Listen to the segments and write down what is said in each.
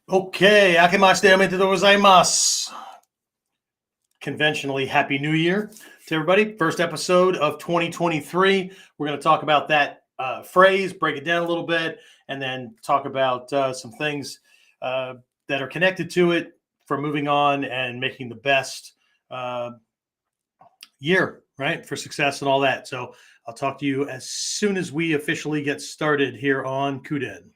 Okay, akemashite omedetou gozaimasu. Conventionally, Happy New Year to everybody. First episode of 2023. We're going to talk about that phrase, break it down a little bit, and then talk about some things that are connected to it for moving on and making the best year, right, for success and all that. So I'll talk to you as soon as we officially get started here on KUDEN.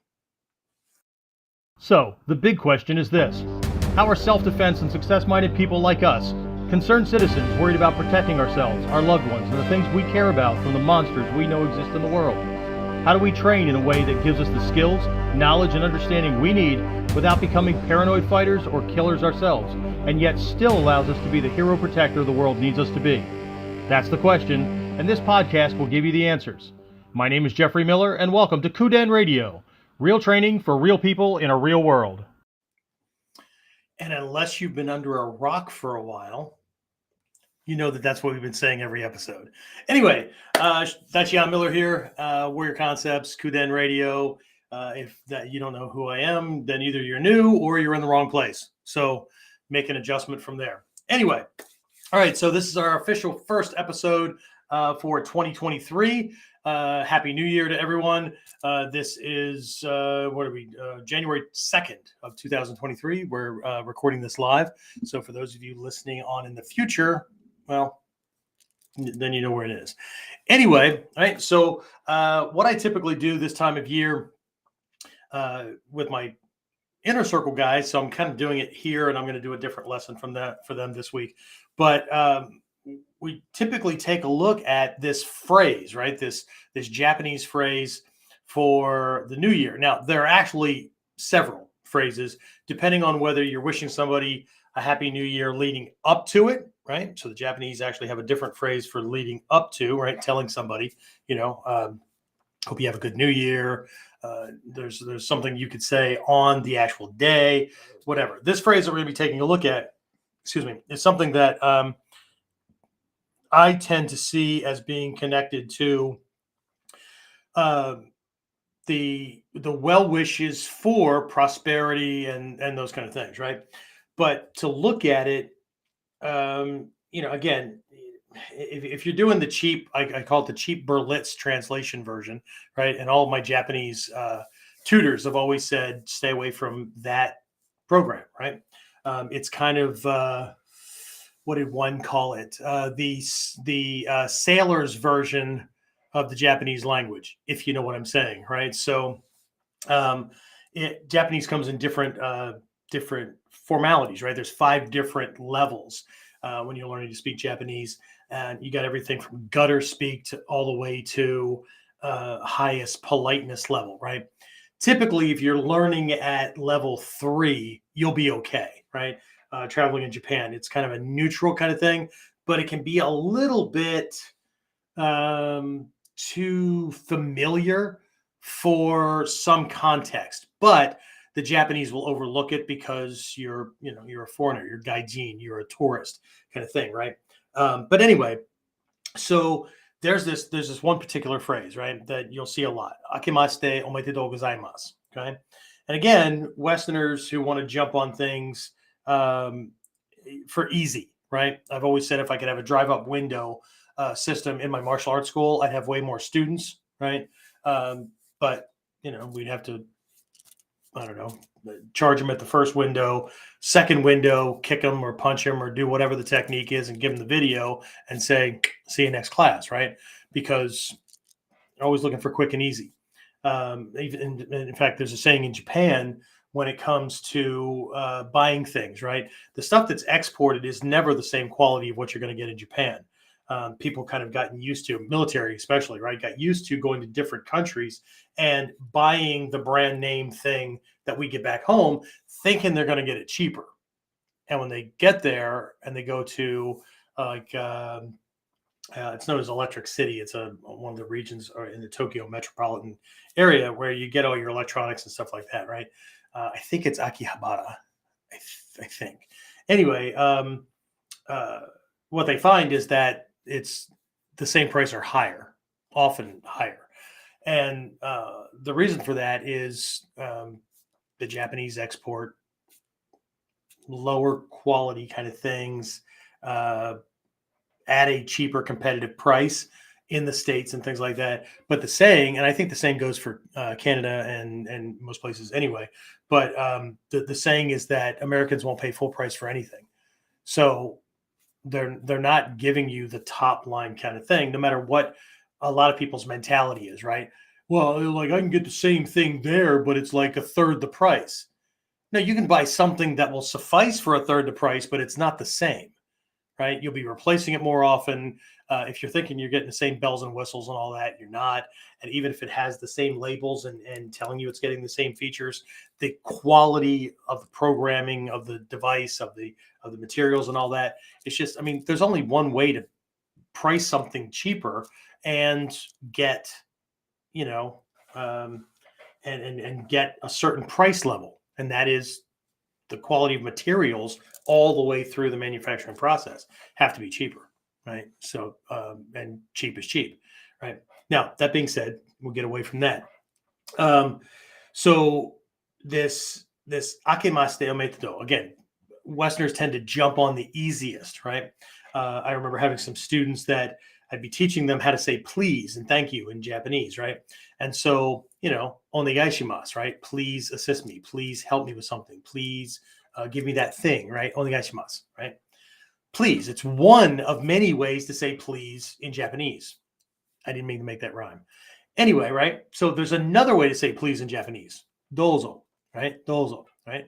So, the big question is this: how are self-defense and success-minded people like us, concerned citizens worried about protecting ourselves, our loved ones, and the things we care about from the monsters we know exist in the world? How do we train in a way that gives us the skills, knowledge, and understanding we need without becoming paranoid fighters or killers ourselves, and yet still allows us to be the hero protector the world needs us to be? That's the question, and this podcast will give you the answers. My name is Jeffrey Miller, and welcome to KUDEN Radio. Real training for real people in a real world. And unless you've been under a rock for a while, you know that's what we've been saying every episode. Anyway, that's Jan Miller here, Warrior Concepts, KUDEN Radio. If that you don't know who I am, then either you're new or you're in the wrong place. So make an adjustment from there. Anyway, all right, so this is our official first episode for 2023. Happy New Year to everyone. This is, January 2nd of 2023. We're recording this live. So for those of you listening on in the future, well, then you know where it is. Anyway, all right, so what I typically do this time of year with my inner circle guys, so I'm kind of doing it here, and I'm going to do a different lesson from that for them this week. But we typically take a look at this phrase, right? This Japanese phrase for the new year. Now, there are actually several phrases, depending on whether you're wishing somebody a happy new year leading up to it, right? So the Japanese actually have a different phrase for leading up to, right? Telling somebody, hope you have a good new year. There's something you could say on the actual day, whatever. This phrase that we're going to be taking a look at, is something that I tend to see as being connected to the well wishes for prosperity and those kind of things, right? But to look at it, again, if you're doing the cheap, I call it the cheap Berlitz translation version, right? And all of my Japanese tutors have always said, stay away from that program, right? It's kind of what did one call it? The sailor's version of the Japanese language, if you know what I'm saying, right? So Japanese comes in different formalities, right? There's 5 different levels when you're learning to speak Japanese, and you got everything from gutter speak to all the way to highest politeness level, right? Typically, if you're learning at level 3, you'll be okay, right? Traveling in Japan, it's kind of a neutral kind of thing, but it can be a little bit too familiar for some context. But the Japanese will overlook it because you're a foreigner, you're gaijin, you're a tourist kind of thing, right? But anyway, so there's this one particular phrase, right, that you'll see a lot. Akemashite omedetou gozaimasu. Okay, and again, Westerners who want to jump on things for easy, right? I've always said if I could have a drive-up window system in my martial arts school, I'd have way more students, right? But we'd have to, I don't know, charge them at the first window, second window, kick them or punch them or do whatever the technique is and give them the video and say, see you next class, right? Because they're always looking for quick and easy. Even in fact, there's a saying in Japan when it comes to buying things, right? The stuff that's exported is never the same quality of what you're going to get in Japan. People kind of gotten used to, military especially, right? Got used to going to different countries and buying the brand name thing that we get back home, thinking they're going to get it cheaper. And when they get there and they go to it's known as Electric City. It's one of the regions or in the Tokyo metropolitan area where you get all your electronics and stuff like that, right? I think it's Akihabara. I think. Anyway, what they find is that it's the same price or higher, often higher. And the reason for that is the Japanese export lower quality kind of things at a cheaper competitive price in the States and things like that. But the saying, and I think the same goes for Canada and most places anyway, but the saying is that Americans won't pay full price for anything. So they're not giving you the top line kind of thing, no matter what a lot of people's mentality is, right? Well, like I can get the same thing there, but it's like a third the price. No, you can buy something that will suffice for a third the price, but it's not the same, right? You'll be replacing it more often. If you're thinking you're getting the same bells and whistles and all that, you're not. And even if it has the same labels and telling you it's getting the same features, the quality of the programming of the device, of the materials and all that, it's just, I mean, there's only one way to price something cheaper and get, you know, and get a certain price level, and that is the quality of materials all the way through the manufacturing process have to be cheaper, right? So, and cheap is cheap, right? Now, that being said, we'll get away from that. So this akemaste ometeto, again, Westerners tend to jump on the easiest, right? I remember having some students that I'd be teaching them how to say please and thank you in Japanese, right? And so, onegaishimasu, right? Please assist me. Please help me with something. Please give me that thing, right? Onegaishimasu, right? Please. It's one of many ways to say please in Japanese. I didn't mean to make that rhyme. Anyway, right? So there's another way to say please in Japanese. Dozo, right? Dozo, right?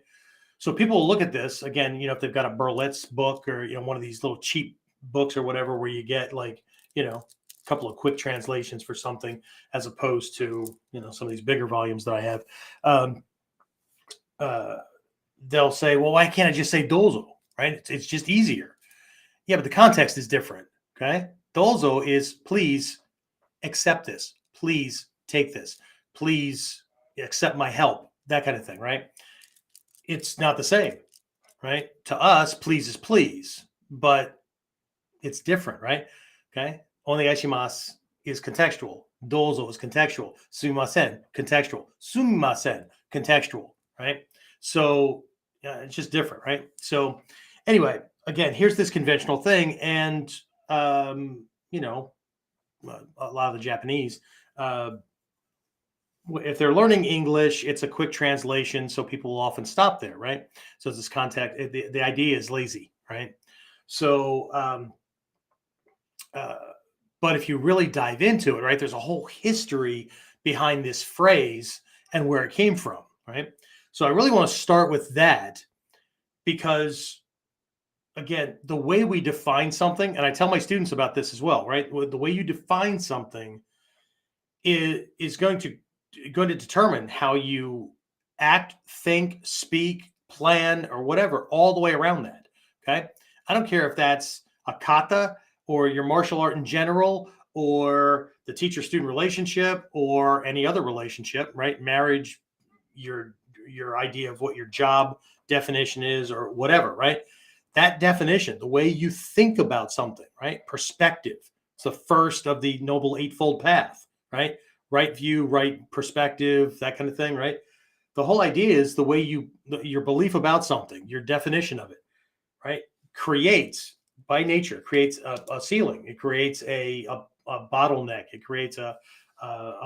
So people will look at this again, if they've got a Berlitz book or, one of these little cheap books or whatever, where you get like, a couple of quick translations for something, as opposed to, some of these bigger volumes that I have. They'll say, well, why can't I just say dozo, right? It's just easier. Yeah, but the context is different. Okay. Dozo is please accept this. Please take this. Please accept my help. That kind of thing, right? It's not the same, right? To us, please is please, but it's different, right? Okay. Onegaishimasu is contextual. Dozo is contextual. Sumimasen, contextual. Sumimasen, contextual, right? So it's just different, right? So anyway, again, here's this conventional thing. And, a lot of the Japanese, if they're learning English, it's a quick translation. So people will often stop there, right? So it's this contact, the idea is lazy, right? So, but if you really dive into it, right, there's a whole history behind this phrase and where it came from, right? So I really want to start with that because, again, the way we define something, and I tell my students about this as well, right? The way you define something is going to determine how you act, think, speak, plan, or whatever, all the way around that. Okay. I don't care if that's a kata or your martial art in general, or the teacher-student relationship, or any other relationship, right? Marriage, your idea of what your job definition is, or whatever, right? That definition, the way you think about something, right? Perspective. It's the first of the Noble Eightfold Path, right? Right view, right perspective, that kind of thing, right? The whole idea is the way your belief about something, your definition of it, right? Creates, by nature, creates a ceiling. It creates a bottleneck. It creates a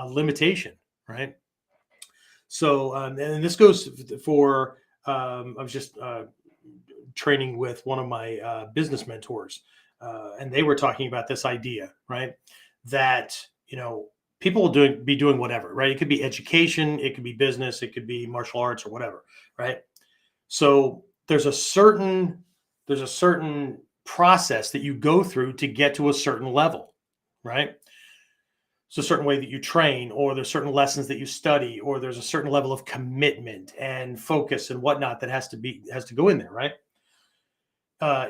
limitation, right? So, and this goes for, I was just training with one of my business mentors, and they were talking about this idea, right? That, people will be doing whatever, right? It could be education, it could be business, it could be martial arts or whatever, right? So there's a certain process that you go through to get to a certain level, right? It's a certain way that you train, or there's certain lessons that you study, or there's a certain level of commitment and focus and whatnot that has to go in there, right?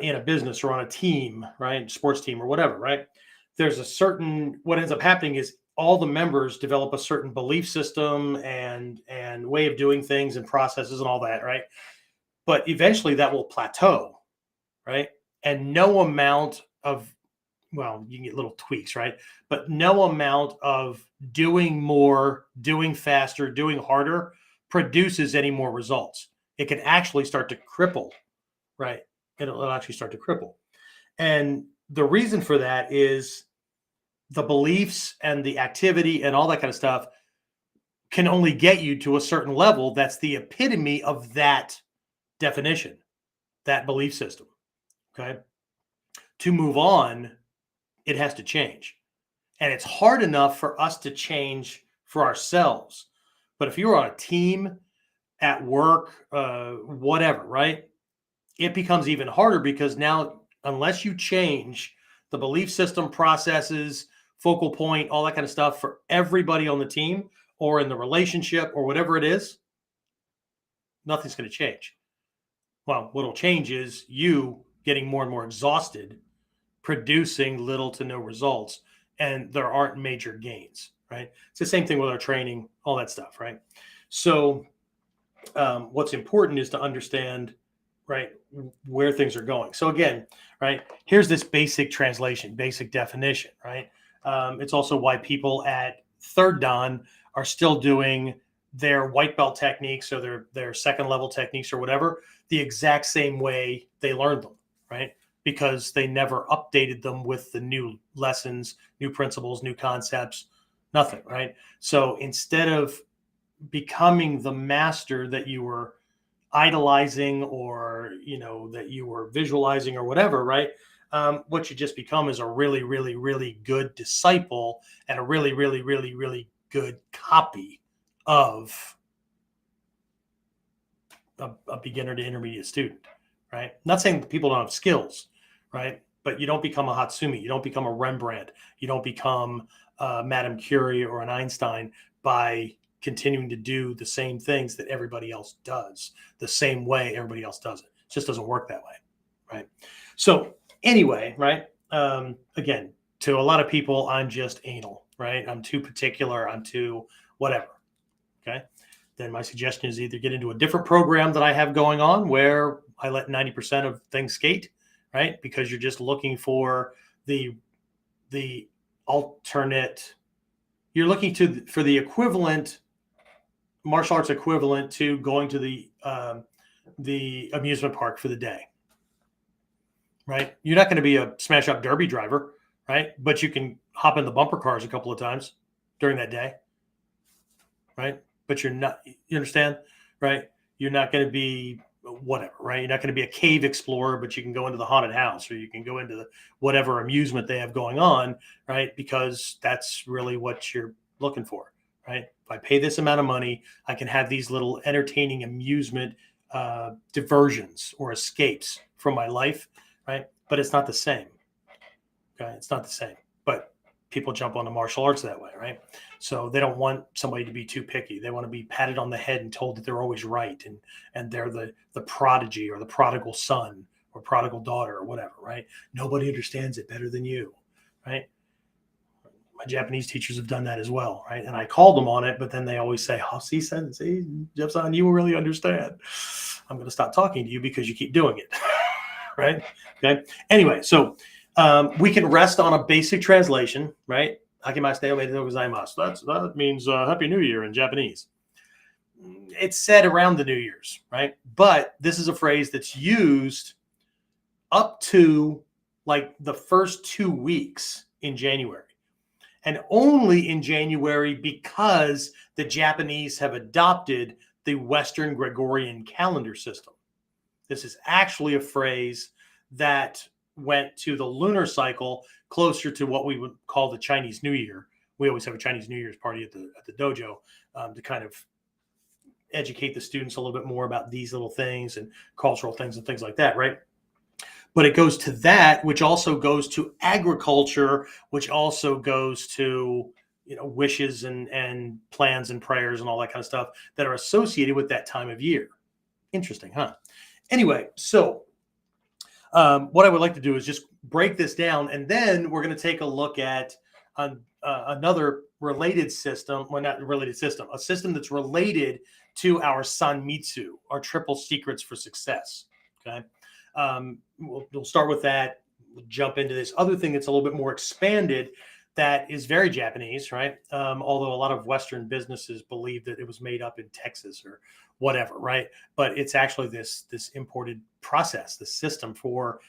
In a business or on a team, right? Sports team or whatever, right? There's what ends up happening is all the members develop a certain belief system and way of doing things and processes and all that, right? But eventually that will plateau, right? And no amount of, well, you can get little tweaks, right? But no amount of doing more, doing faster, doing harder produces any more results. It can actually start to cripple right? It'll actually start to cripple. And the reason for that is the beliefs and the activity and all that kind of stuff can only get you to a certain level. That's the epitome of that definition, that belief system. Okay. To move on, it has to change. And it's hard enough for us to change for ourselves. But if you're on a team, at work, whatever, right? It becomes even harder because now, unless you change the belief system, processes, focal point, all that kind of stuff for everybody on the team or in the relationship or whatever it is, nothing's going to change. Well, what'll change is you getting more and more exhausted, producing little to no results, and there aren't major gains, right? It's the same thing with our training, all that stuff, right? So what's important is to understand, right, where things are going. So again, right, here's this basic translation, basic definition, right? It's also why people at third dan are still doing their white belt techniques or their second level techniques or whatever the exact same way they learned them, right? Because they never updated them with the new lessons, new principles, new concepts, nothing, right? So instead of becoming the master that you were idolizing or that you were visualizing or whatever, right? What you just become is a really, really, really good disciple and a really, really, really, really good copy of a beginner to intermediate student, right? I'm not saying that people don't have skills, right? But you don't become a Hatsumi, you don't become a Rembrandt, you don't become Madame Curie or an Einstein by continuing to do the same things that everybody else does, the same way everybody else does it. It just doesn't work that way, right? So anyway, right? Again, to a lot of people, I'm just anal, right? I'm too particular, I'm too whatever, okay? Then my suggestion is either get into a different program that I have going on where I let 90% of things skate, right? Because you're just looking for the alternate, you're looking for the equivalent, martial arts equivalent to going to the amusement park for the day, right? You're not going to be a smash up derby driver, right? But you can hop in the bumper cars a couple of times during that day, right? But you're not, you understand, right? You're not going to be whatever, right? You're not going to be a cave explorer, but you can go into the haunted house or you can go into the whatever amusement they have going on, right? Because that's really what you're looking for, right? If I pay this amount of money, I can have these little entertaining amusement diversions or escapes from my life, right? But it's not the same. Okay, it's not the same. But people jump onto martial arts that way, right? So they don't want somebody to be too picky. They want to be patted on the head and told that they're always right, and they're the prodigy or the prodigal son or prodigal daughter or whatever, right? Nobody understands it better than you, right? My Japanese teachers have done that as well, right? And I called them on it, but then they always say, "Oh, see, Jeff-san, you will really understand. I'm going to stop talking to you because you keep doing it," right? Okay. Anyway, so we can rest on a basic translation, right? Akimashite omedetou gozaimasu. That means Happy New Year in Japanese. It's said around the New Year's, right? But this is a phrase that's used up to like the first 2 weeks in January. And only in January because the Japanese have adopted the Western Gregorian calendar system. This is actually a phrase that went to the lunar cycle closer to what we would call the Chinese New Year. We always have a Chinese New Year's party at the dojo to kind of educate the students a little bit more about these little things and cultural things and things like that, right? But it goes to that, which also goes to agriculture, which also goes to wishes and plans and prayers and all that kind of stuff that are associated with that time of year. Interesting, huh? Anyway, so what I would like to do is just break this down, and then we're going to take a look at another related system. Well, not related system, a system that's related to our Sanmitsu, our triple secrets for success. Okay. We'll start with that. We'll jump into this other thing that's a little bit more expanded that is very Japanese, right? Although a lot of Western businesses believe that it was made up in Texas or whatever, right? But it's actually this imported process, this system for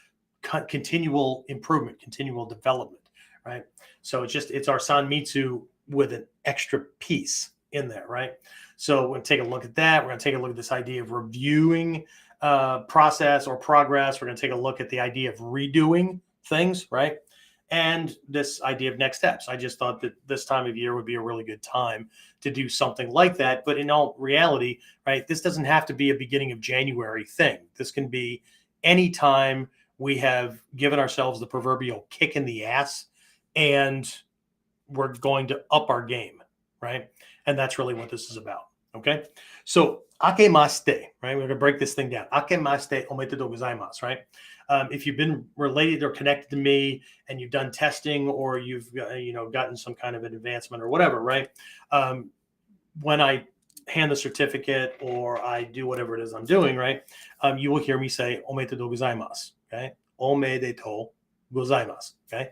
continual improvement, continual development, right? So it's our sanmitsu with an extra piece in there, right? So we're going to take a look at that. We're going to take a look at this idea of reviewing process or progress. We're going to take a look at the idea of redoing things, right? And this idea of next steps. I just thought that this time of year would be a really good time to do something like that. But in all reality, right, this doesn't have to be a beginning of January thing. This can be any time we have given ourselves the proverbial kick in the ass and we're going to up our game, right? And that's really what this is about, okay? So, akemashite, right? We're going to break this thing down. Akemashite omedetou gozaimasu, right? If you've been related or connected to me and you've done testing or you've gotten some kind of an advancement or whatever, right? When I hand the certificate or I do whatever it is I'm doing, right? You will hear me say omedetou gozaimasu, okay? Omedetou gozaimasu, okay?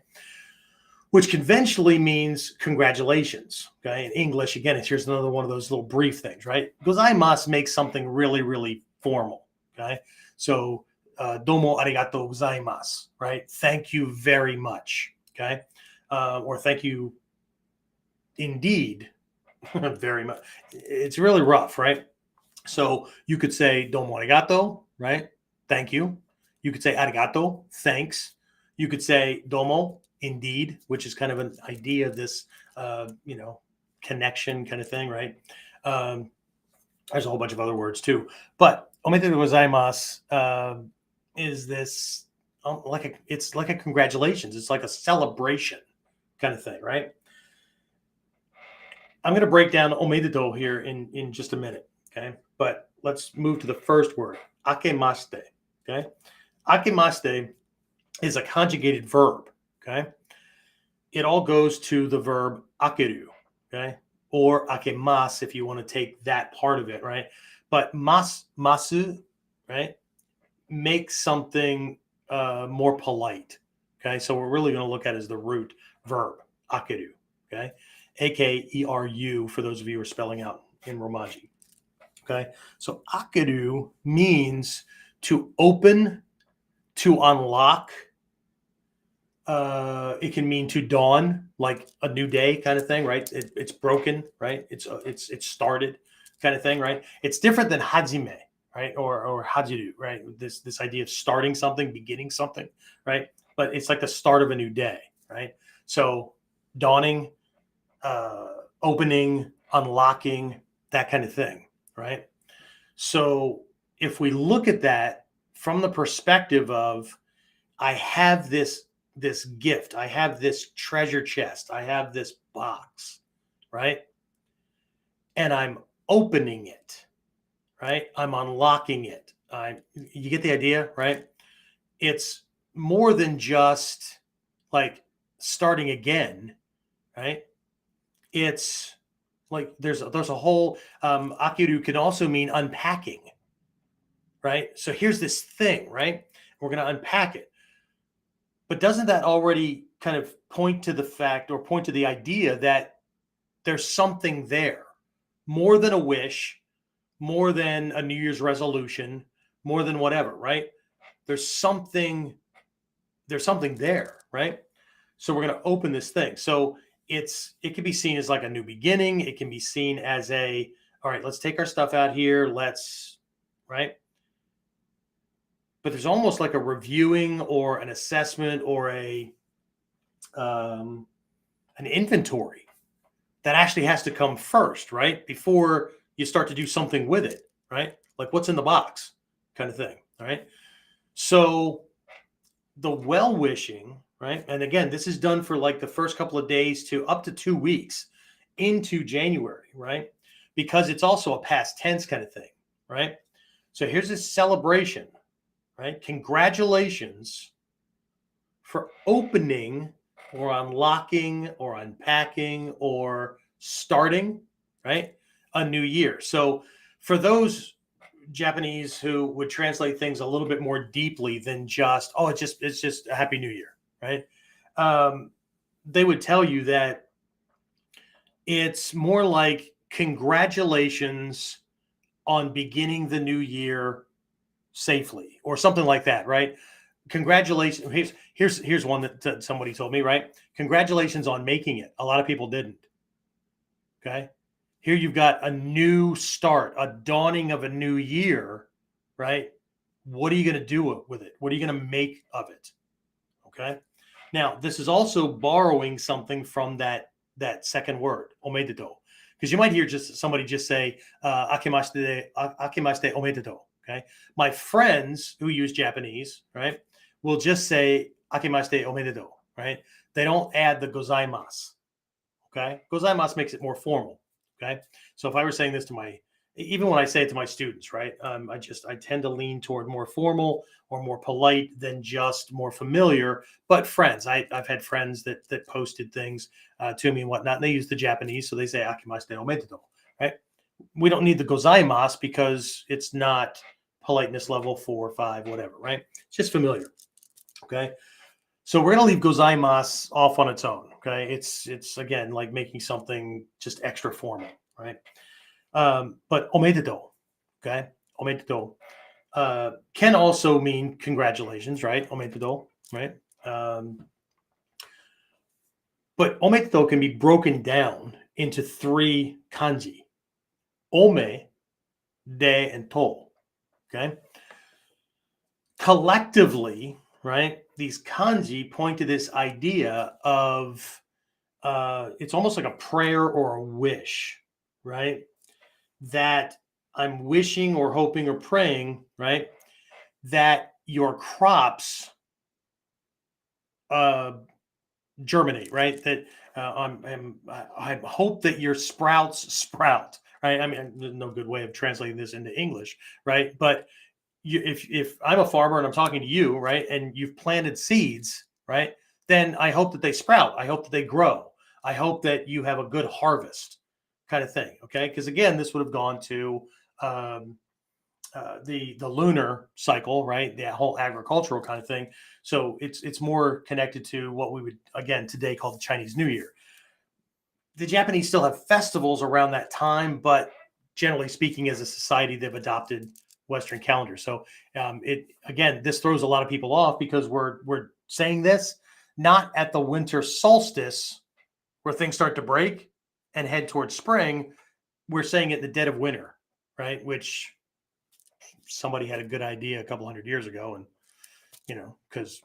Which conventionally means congratulations, okay? In English, again, here's another one of those little brief things, right? Gozaimasu makes something really, really formal, okay? So, domo arigatou gozaimasu, right? Thank you very much, okay? Or thank you indeed very much. It's really rough, right? So you could say domo arigato, right? Thank you. You could say arigato, thanks. You could say domo, indeed, which is kind of an idea of this, connection kind of thing, right? There's a whole bunch of other words too. But omedetou gozaimasu is this it's like a congratulations. It's like a celebration kind of thing, right? I'm going to break down omedetou here in just a minute, okay? But let's move to the first word, akemashite, okay? Akemashite is a conjugated verb, okay? It all goes to the verb akeru, okay? Or akemasu if you want to take that part of it, right? But masu, right, makes something more polite, okay? So we're really going to look at it as the root verb, akeru, okay? A-K-E-R-U for those of you who are spelling out in Romaji, okay? So akeru means to open, to unlock. It can mean to dawn, like a new day kind of thing, right? It's broken, right? It's started kind of thing, right? It's different than hajime, right? Or hajiru, right? This idea of starting something, beginning something, right? But it's like the start of a new day, right? So dawning, opening, unlocking, that kind of thing, right? So if we look at that from the perspective of, I have this gift, I have this treasure chest, I have this box, right? And I'm opening it, right? I'm unlocking it. You get the idea, right? It's more than just like starting again, right? It's like there's a whole akeru can also mean unpacking, right? So here's this thing, right? We're going to unpack it. But doesn't that already kind of point to the fact or point to the idea that there's something there, more than a wish, more than a New Year's resolution, more than whatever, right? There's something there, right? So we're going to open this thing. So it can be seen as like a new beginning. It can be seen as all right, let's take our stuff out here. Right? But there's almost like a reviewing or an assessment or an inventory that actually has to come first, right? Before you start to do something with it, right? Like what's in the box kind of thing, all right? So the well-wishing, right? And again, this is done for like the first couple of days to up to 2 weeks into January, right? Because it's also a past tense kind of thing, right? So here's this celebration, right? Congratulations for opening or unlocking or unpacking or starting, right? A new year. So for those Japanese who would translate things a little bit more deeply than just, it's just a happy new year, right? they would tell you that it's more like congratulations on beginning the new year safely or something like that, right? Congratulations. Here's one that somebody told me, right? Congratulations on making it. A lot of people didn't. Okay. Here you've got a new start, a dawning of a new year, right? What are you going to do with it? What are you going to make of it? Okay. Now, this is also borrowing something from that second word, omedeto, because you might hear somebody just say akemashite omedeto. Okay. My friends who use Japanese, right, will just say akemashite omedeto, right? They don't add the gozaimasu. Okay. Gozaimasu makes it more formal. Okay. So if I were saying this to even when I say it to my students, right, I tend to lean toward more formal or more polite than just more familiar, but friends. I've had friends that posted things to me and whatnot, and they use the Japanese, so they say akimashite omedeto, right? We don't need the gozaimasu because it's not politeness level 4 or 5, whatever, right? It's just familiar. Okay. So we're going to leave gozaimasu off on its own. Okay. It's again, like making something just extra formal, right? But omedeto, okay? Omedeto can also mean congratulations, right? Omedeto, right? But omedeto can be broken down into 3 kanji: ome, de, and to, okay? Collectively, right, these kanji point to this idea of it's almost like a prayer or a wish, right? That I'm wishing or hoping or praying, right, that your crops germinate, right? That I hope that your sprouts sprout, right? I mean, there's no good way of translating this into English, right? But if I'm a farmer and I'm talking to you, right, and you've planted seeds, right, then I hope that they sprout. I hope that they grow. I hope that you have a good harvest, kind of thing. Okay, because again, this would have gone to the lunar cycle, right? The whole agricultural kind of thing. So it's more connected to what we would again today call the Chinese New Year. The Japanese still have festivals around that time, but generally speaking, as a society, they've adopted Western calendar. So this throws a lot of people off because we're saying this not at the winter solstice where things start to break and head towards spring. We're saying it in the dead of winter, right? Which somebody had a good idea a couple hundred years ago, and because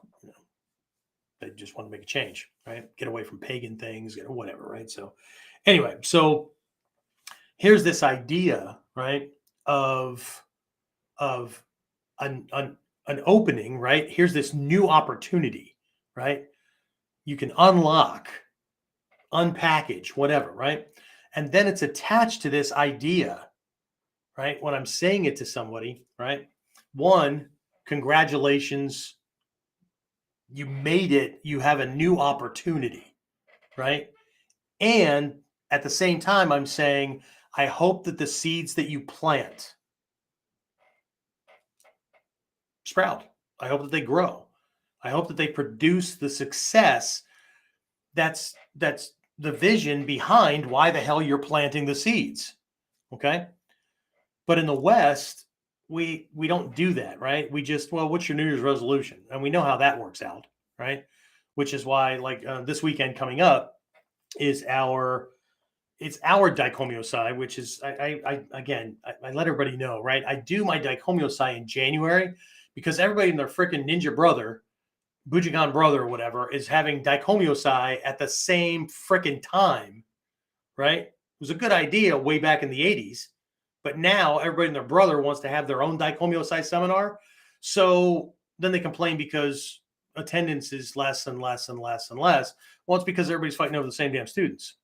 they just want to make a change, right? Get away from pagan things, whatever, right? So anyway, so here's this idea, right, of an opening, right? Here's this new opportunity, right? You can unlock, unpackage, whatever, right? And then it's attached to this idea, right? When I'm saying it to somebody, right? 1, congratulations, you made it, you have a new opportunity, right? And at the same time, I'm saying, I hope that the seeds that you plant sprout. I hope that they grow. I hope that they produce the success that's the vision behind why the hell you're planting the seeds. Okay. But in the West, we don't do that, right? We just, well, what's your New Year's resolution? And we know how that works out, right? Which is why, like this weekend coming up is our Daikomyosai, which is I let everybody know, right? I do my Daikomyosai in January because everybody and their freaking ninja brother, Bujigan brother or whatever, is having Daikomyosai at the same freaking time, right? It was a good idea way back in the 80s, but now everybody and their brother wants to have their own Daikomyosai seminar. So then they complain because attendance is less and less and less and less. Well, it's because everybody's fighting over the same damn students,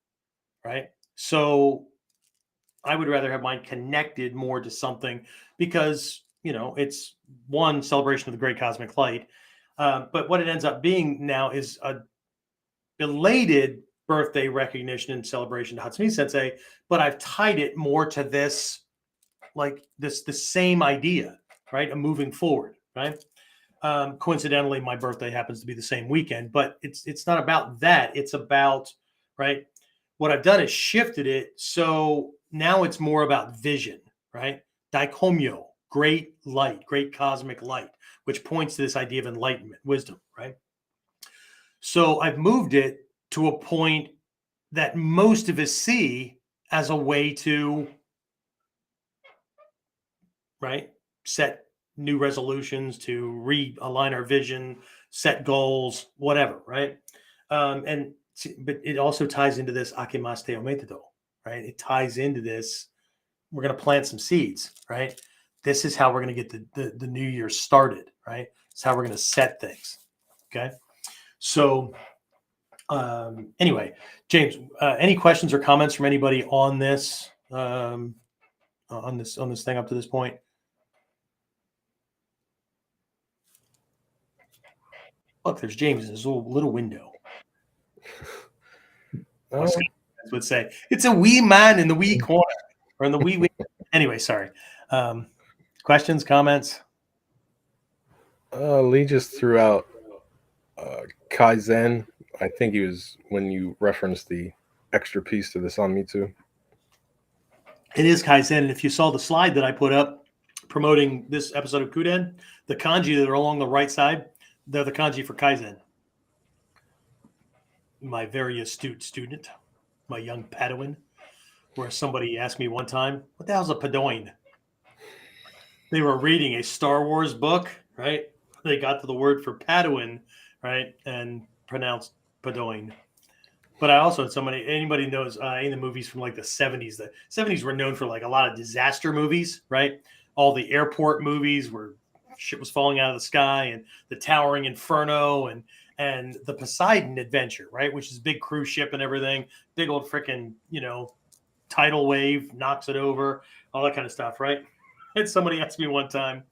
right? So I would rather have mine connected more to something because, it's one celebration of the great cosmic light. But what it ends up being now is a belated birthday recognition and celebration to Hatsumi Sensei, but I've tied it more to this, like the same idea, right? Of moving forward, right? Coincidentally, my birthday happens to be the same weekend, but it's not about that. It's about, right? What I've done is shifted it. So now it's more about vision, right? Daikomyo, great light, great cosmic light, which points to this idea of enlightenment, wisdom, right? So I've moved it to a point that most of us see as a way to, right, set new resolutions, to realign our vision, set goals, whatever, right? But it also ties into this akimashite ometeto, right? It ties into this. We're going to plant some seeds, right? This is how we're going to get the new year started, right? It's how we're going to set things. Okay. So anyway, James, any questions or comments from anybody on this thing up to this point? Look, there's James in his little window. That's would say it's a wee man in the wee corner or in the wee. Anyway, sorry. Questions, comments? Lee just threw out Kaizen. I think he was when you referenced the extra piece to this on me too. It is Kaizen, and if you saw the slide that I put up promoting this episode of Kuden, the kanji that are along the right side, they're the kanji for Kaizen. My very astute student, my young Padawan, where somebody asked me one time, what the hell's a Padawan? They were reading a Star Wars book, right? They got to the word for Padawan, right? And pronounced Padawan. But I also had anybody knows in the movies from like the 70s, the 70s were known for like a lot of disaster movies, right? All the airport movies where shit was falling out of the sky, and the Towering Inferno, and the Poseidon Adventure, right? Which is a big cruise ship and everything. Big old freaking, tidal wave knocks it over, all that kind of stuff, right? And somebody asked me one time,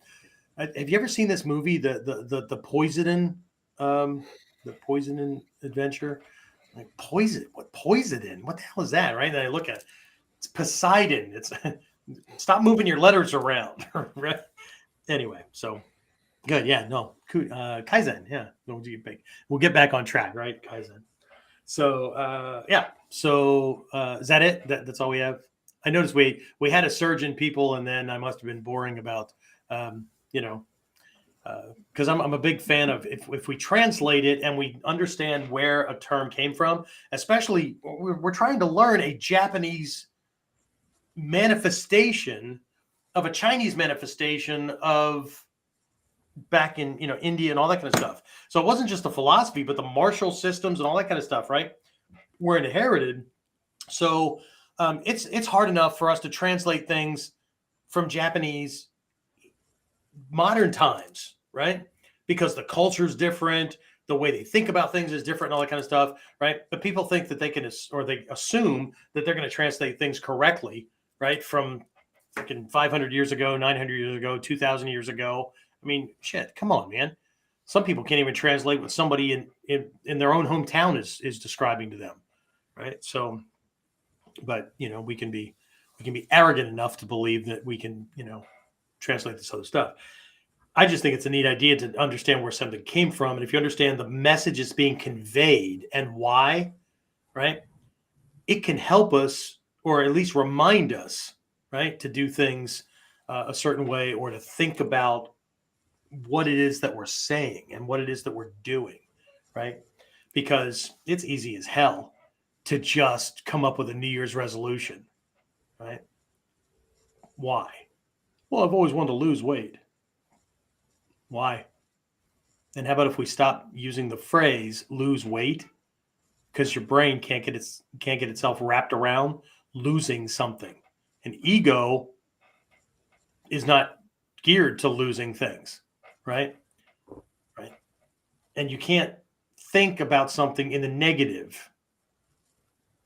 have you ever seen this movie, the Poison, the Poison Adventure? Like poison? What poison? What the hell is that? Right? And I look at it. It's Poseidon. It's stop moving your letters around. Right? Anyway, so good. Yeah, no. Kaizen. Yeah. We'll get back on track, right? Kaizen. So yeah. So is that it? That's all we have? I noticed we had a surge in people, and then I must have been boring about because I'm a big fan of if we translate it and we understand where a term came from, especially we're trying to learn a Japanese manifestation of a Chinese manifestation of back in India and all that kind of stuff. So it wasn't just the philosophy, but the martial systems and all that kind of stuff, right? Were inherited. So it's hard enough for us to translate things from Japanese modern times, right? Because the culture is different, the way they think about things is different, and all that kind of stuff, right? But people think that they can, or they assume that they're going to translate things correctly, right? From freaking 500 years ago, 900 years ago, 2,000 years ago. I mean, shit, come on, man. Some people can't even translate what somebody in their own hometown is describing to them, right? So, but we can be arrogant enough to believe that we can, translate this other stuff. I just think it's a neat idea to understand where something came from. And if you understand the message that's being conveyed and why, right, it can help us, or at least remind us, right, to do things a certain way, or to think about what it is that we're saying and what it is that we're doing, right? Because it's easy as hell to just come up with a New Year's resolution, right? Why? Well, I've always wanted to lose weight. Why? And how about if we stop using the phrase "lose weight"? Because your brain can't get itself wrapped around losing something. An ego is not geared to losing things, right? Right. And you can't think about something in the negative,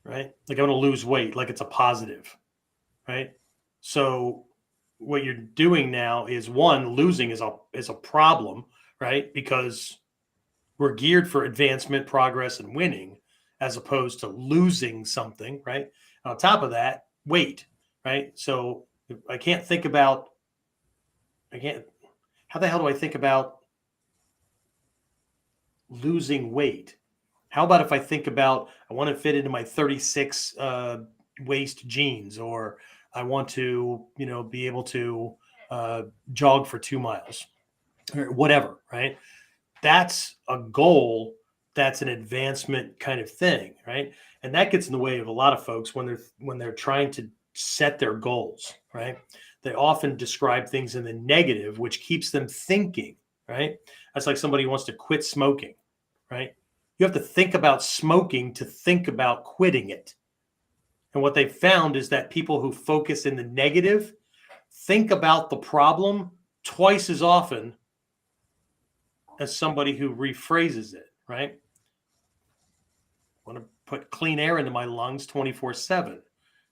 right? Like I'm going to lose weight, like it's a positive, right? So what you're doing now is, one, losing is a problem, right? Because we're geared for advancement, progress, and winning, as opposed to losing something, right? And on top of that, weight, right? So how the hell do I think about losing weight? How about if I think about, I want to fit into my 36 waist jeans, or I want to, be able to jog for 2 miles or whatever, right? That's a goal. That's an advancement kind of thing, right? And that gets in the way of a lot of folks when they're trying to set their goals, right? They often describe things in the negative, which keeps them thinking, right? That's like somebody who wants to quit smoking, right? You have to think about smoking to think about quitting it. And what they've found is that people who focus in the negative think about the problem twice as often as somebody who rephrases it, right? I want to put clean air into my lungs 24/7,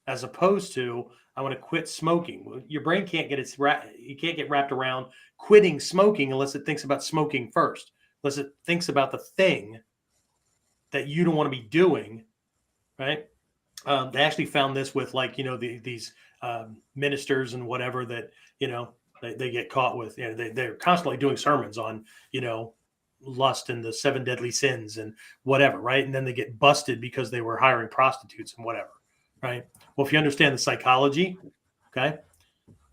as opposed to I want to quit smoking. Your brain can't get wrapped around quitting smoking unless it thinks about smoking first, unless it thinks about the thing that you don't want to be doing, right? They actually found this with these ministers and whatever that they get caught with. They're constantly doing sermons on lust and the 7 deadly sins and whatever, right? And then they get busted because they were hiring prostitutes and whatever, right? Well, if you understand the psychology, okay,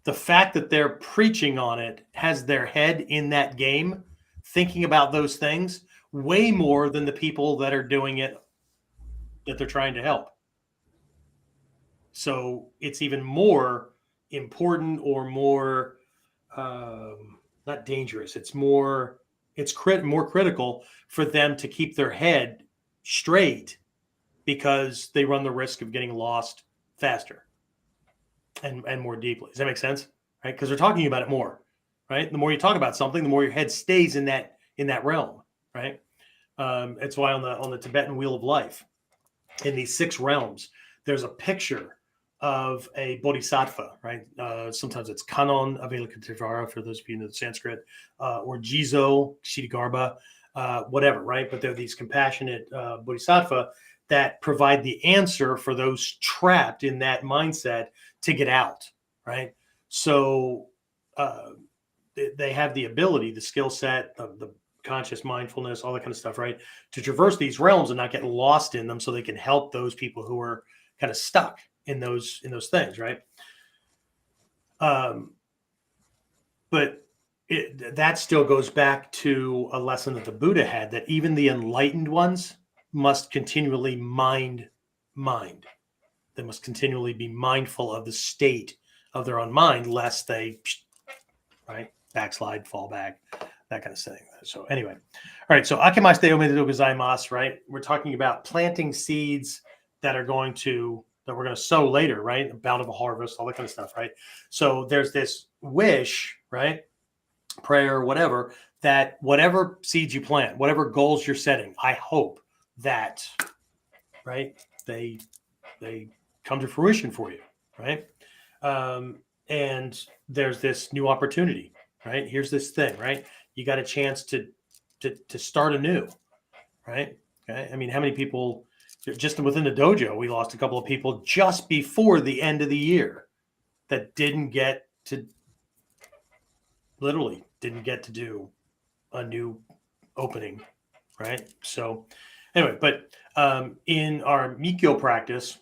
the fact that they're preaching on it has their head in that game, thinking about those things way more than the people that are doing it that they're trying to help. So it's even more important, or more not dangerous. It's more critical for them to keep their head straight, because they run the risk of getting lost faster and more deeply. Does that make sense? Right? Because they're talking about it more, right? The more you talk about something, the more your head stays in that realm, right? It's why on the Tibetan Wheel of Life, in these 6 realms, there's a picture of a bodhisattva, right? Sometimes it's Kanon Avalokiteshvara, for those of you who know the Sanskrit, or Jizo, Kshitigarbha, whatever, right? But they're these compassionate bodhisattva that provide the answer for those trapped in that mindset to get out, right? So they have the ability, the skill set, the conscious mindfulness, all that kind of stuff, right? To traverse these realms and not get lost in them, so they can help those people who are kind of stuck in those things, right? But that still goes back to a lesson that the Buddha had, that even the enlightened ones must continually mind. They must continually be mindful of the state of their own mind, lest they, right, backslide, fall back, that kind of thing. So anyway, all right. So akimashite omedetou gozaimasu, right? We're talking about planting seeds that we're going to sow later, right? A bountiful harvest, all that kind of stuff, right? So there's this wish, right? Prayer, whatever, that whatever seeds you plant, whatever goals you're setting, I hope that, right, they come to fruition for you, right? And there's this new opportunity, right? Here's this thing, right? You got a chance to start anew, right? Okay. I mean, how many people just within the dojo, we lost a couple of people just before the end of the year that literally didn't get to do a new opening, right? So anyway, but in our Mikyo practice,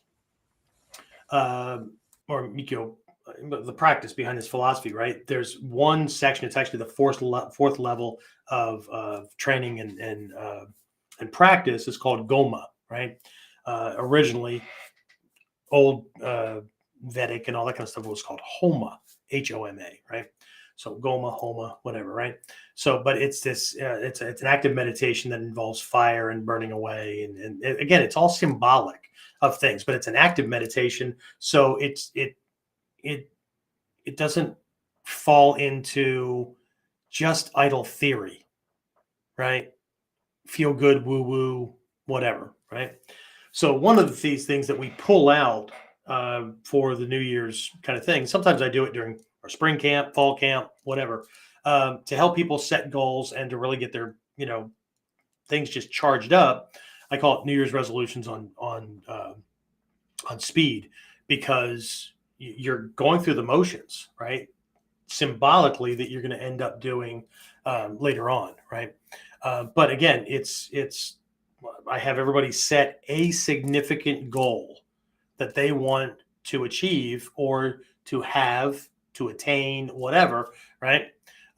or Mikyo, the practice behind this philosophy, right? There's one section. It's actually the fourth level of training and practice. Is called Goma, right? Originally, old Vedic and all that kind of stuff was called Homa, Homa, right? So Goma, Homa, whatever, right? So, but it's this, it's an active meditation that involves fire and burning away, and again, it's all symbolic of things, but it's an active meditation. So it doesn't fall into just idle theory, right? Feel good, woo woo, whatever, right? So one of these things that we pull out for the New Year's kind of thing, sometimes I do it during our spring camp, fall camp, whatever, to help people set goals and to really get their, things just charged up. I call it New Year's resolutions on speed, because you're going through the motions, right? Symbolically, that you're going to end up doing later on, right? But again, I have everybody set a significant goal that they want to achieve or to have, to attain, whatever, right?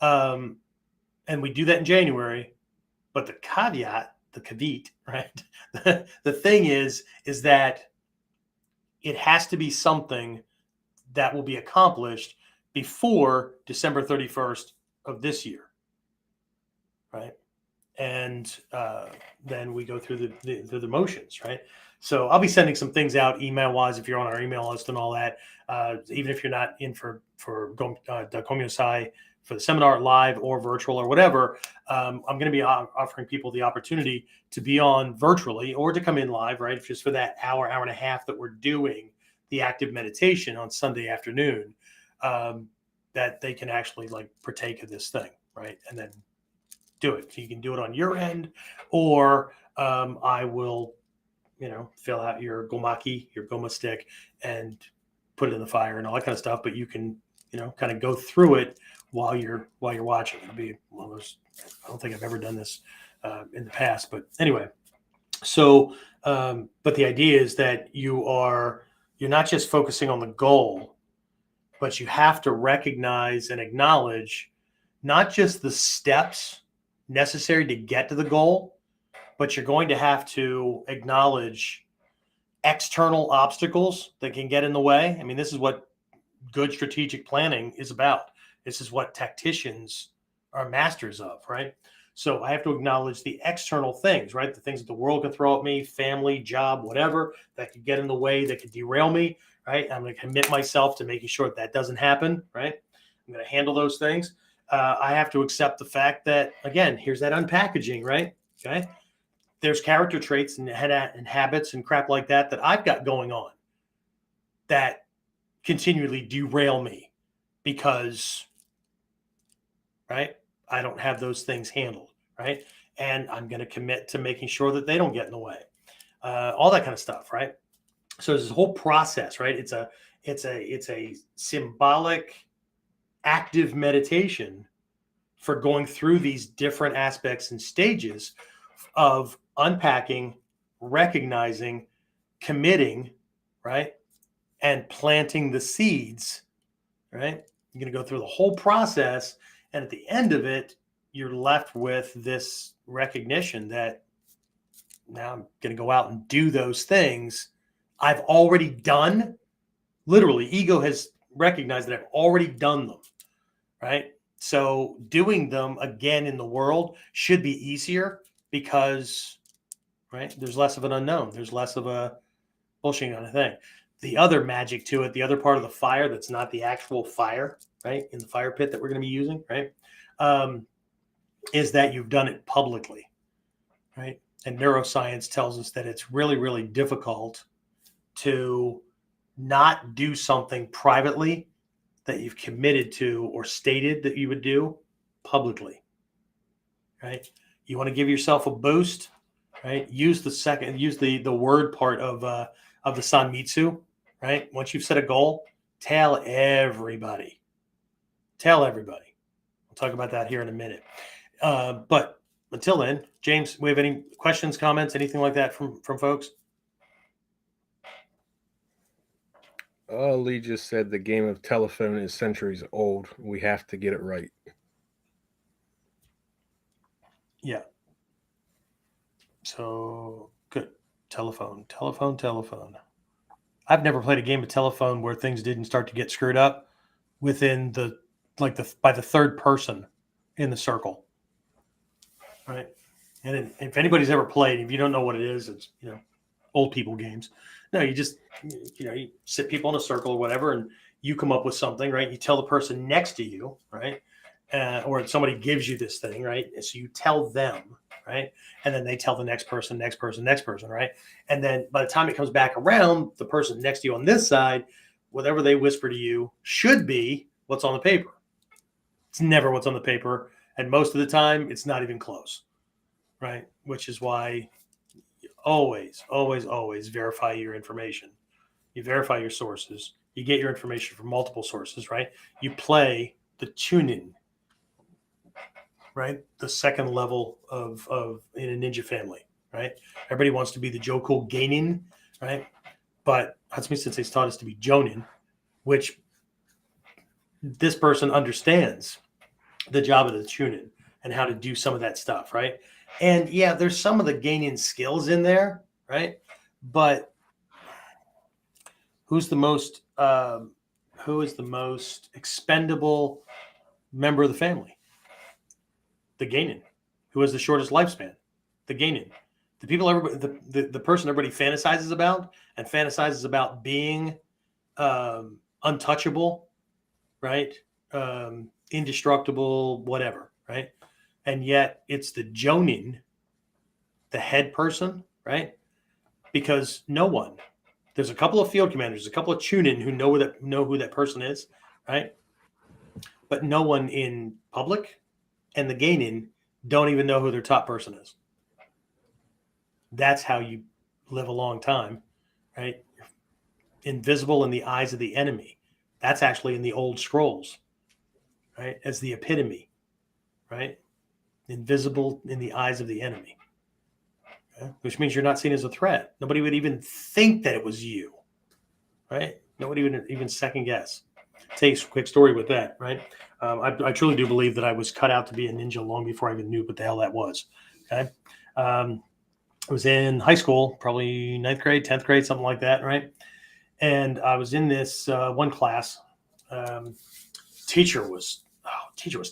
And we do that in January. But the caveat, the caveat, right? The thing is that it has to be something that will be accomplished before December 31st of this year, right? And then we go through the motions, right? So I'll be sending some things out email wise if you're on our email list and all that. Even if you're not in for the Komiosai for the seminar live or virtual or whatever, I'm going to be offering people the opportunity to be on virtually or to come in live, right? Just for that hour and a half that we're doing the active meditation on Sunday afternoon, that they can actually like partake of this thing, right? And then do it. So you can do it on your end, or I will, fill out your gomaki, your goma stick, and put it in the fire and all that kind of stuff. But you can, kind of go through it while you're watching. It'll be one of those. I don't think I've ever done this in the past, but anyway. So, but the idea is that you're not just focusing on the goal, but you have to recognize and acknowledge not just the steps necessary to get to the goal, but you're going to have to acknowledge external obstacles that can get in the way. I mean, this is what good strategic planning is about. This is what tacticians are masters of, right? So I have to acknowledge the external things, right? The things that the world can throw at me, family, job, whatever, that could get in the way, that could derail me, right? I'm going to commit myself to making sure that doesn't happen, right? I'm going to handle those things. I have to accept the fact that, again, here's that unpackaging, right? Okay. There's character traits and habits and crap like that I've got going on that continually derail me because, right, I don't have those things handled, right? And I'm going to commit to making sure that they don't get in the way. All that kind of stuff, right? So there's this whole process, right? It's a symbolic, active meditation for going through these different aspects and stages of unpacking, recognizing, committing, right? And planting the seeds, right? You're going to go through the whole process. And at the end of it, you're left with this recognition that now I'm going to go out and do those things I've already done. Literally, ego has recognized that I've already done them, right? So doing them again in the world should be easier because, right, there's less of an unknown. There's less of a bullshit kind of thing. The other magic to it, the other part of the fire that's not the actual fire, right, in the fire pit that we're going to be using, right, is that you've done it publicly, right? And neuroscience tells us that it's really, really difficult to not do something privately that you've committed to or stated that you would do publicly, right? You want to give yourself a boost, right? Use the word part of the Sanmitsu, right? Once you've set a goal, tell everybody. We'll talk about that here in a minute. But until then, James, we have any questions, comments, anything like that from folks? Lee just said the game of telephone is centuries old. We have to get it right. Yeah. So good. Telephone. I've never played a game of telephone where things didn't start to get screwed up within by the third person in the circle. Right. And if anybody's ever played, if you don't know what it is, it's, old people games. No, you just, you sit people in a circle or whatever, and you come up with something, right? You tell the person next to you, right? Or somebody gives you this thing, right? And so you tell them, right? And then they tell the next person, right? And then by the time it comes back around, the person next to you on this side, whatever they whisper to you should be what's on the paper. It's never what's on the paper. And most of the time, it's not even close, right? Which is why you always verify your information. You verify your sources. You get your information from multiple sources, right? You play the tuning, right? The second level of in a ninja family, right? Everybody wants to be the Joku Genin, right? But Hatsumi Sensei's taught us to be Jonin, which this person understands the job of the Chunin and how to do some of that stuff, right? And yeah, there's some of the Genin skills in there, right? But who is the most expendable member of the family? The Genin. Who has the shortest lifespan? The Genin. The people everybody the person everybody fantasizes about being untouchable, right? Indestructible, whatever, right? And yet it's the Jonin, the head person, right? Because there's a couple of field commanders, a couple of Chunin who know who that person is, right? But no one in public, and the Genin don't even know who their top person is. That's how you live a long time, right? Invisible in the eyes of the enemy. That's actually in the old scrolls, right? As the epitome, right? Invisible in the eyes of the enemy, okay? Which means you're not seen as a threat. Nobody would even think that it was you, right? Nobody would even second guess. Tell you a quick story with that, right? I truly do believe that I was cut out to be a ninja long before I even knew what the hell that was, okay? I was in high school, probably 9th grade, 10th grade, something like that, right? And I was in this one class. Teacher was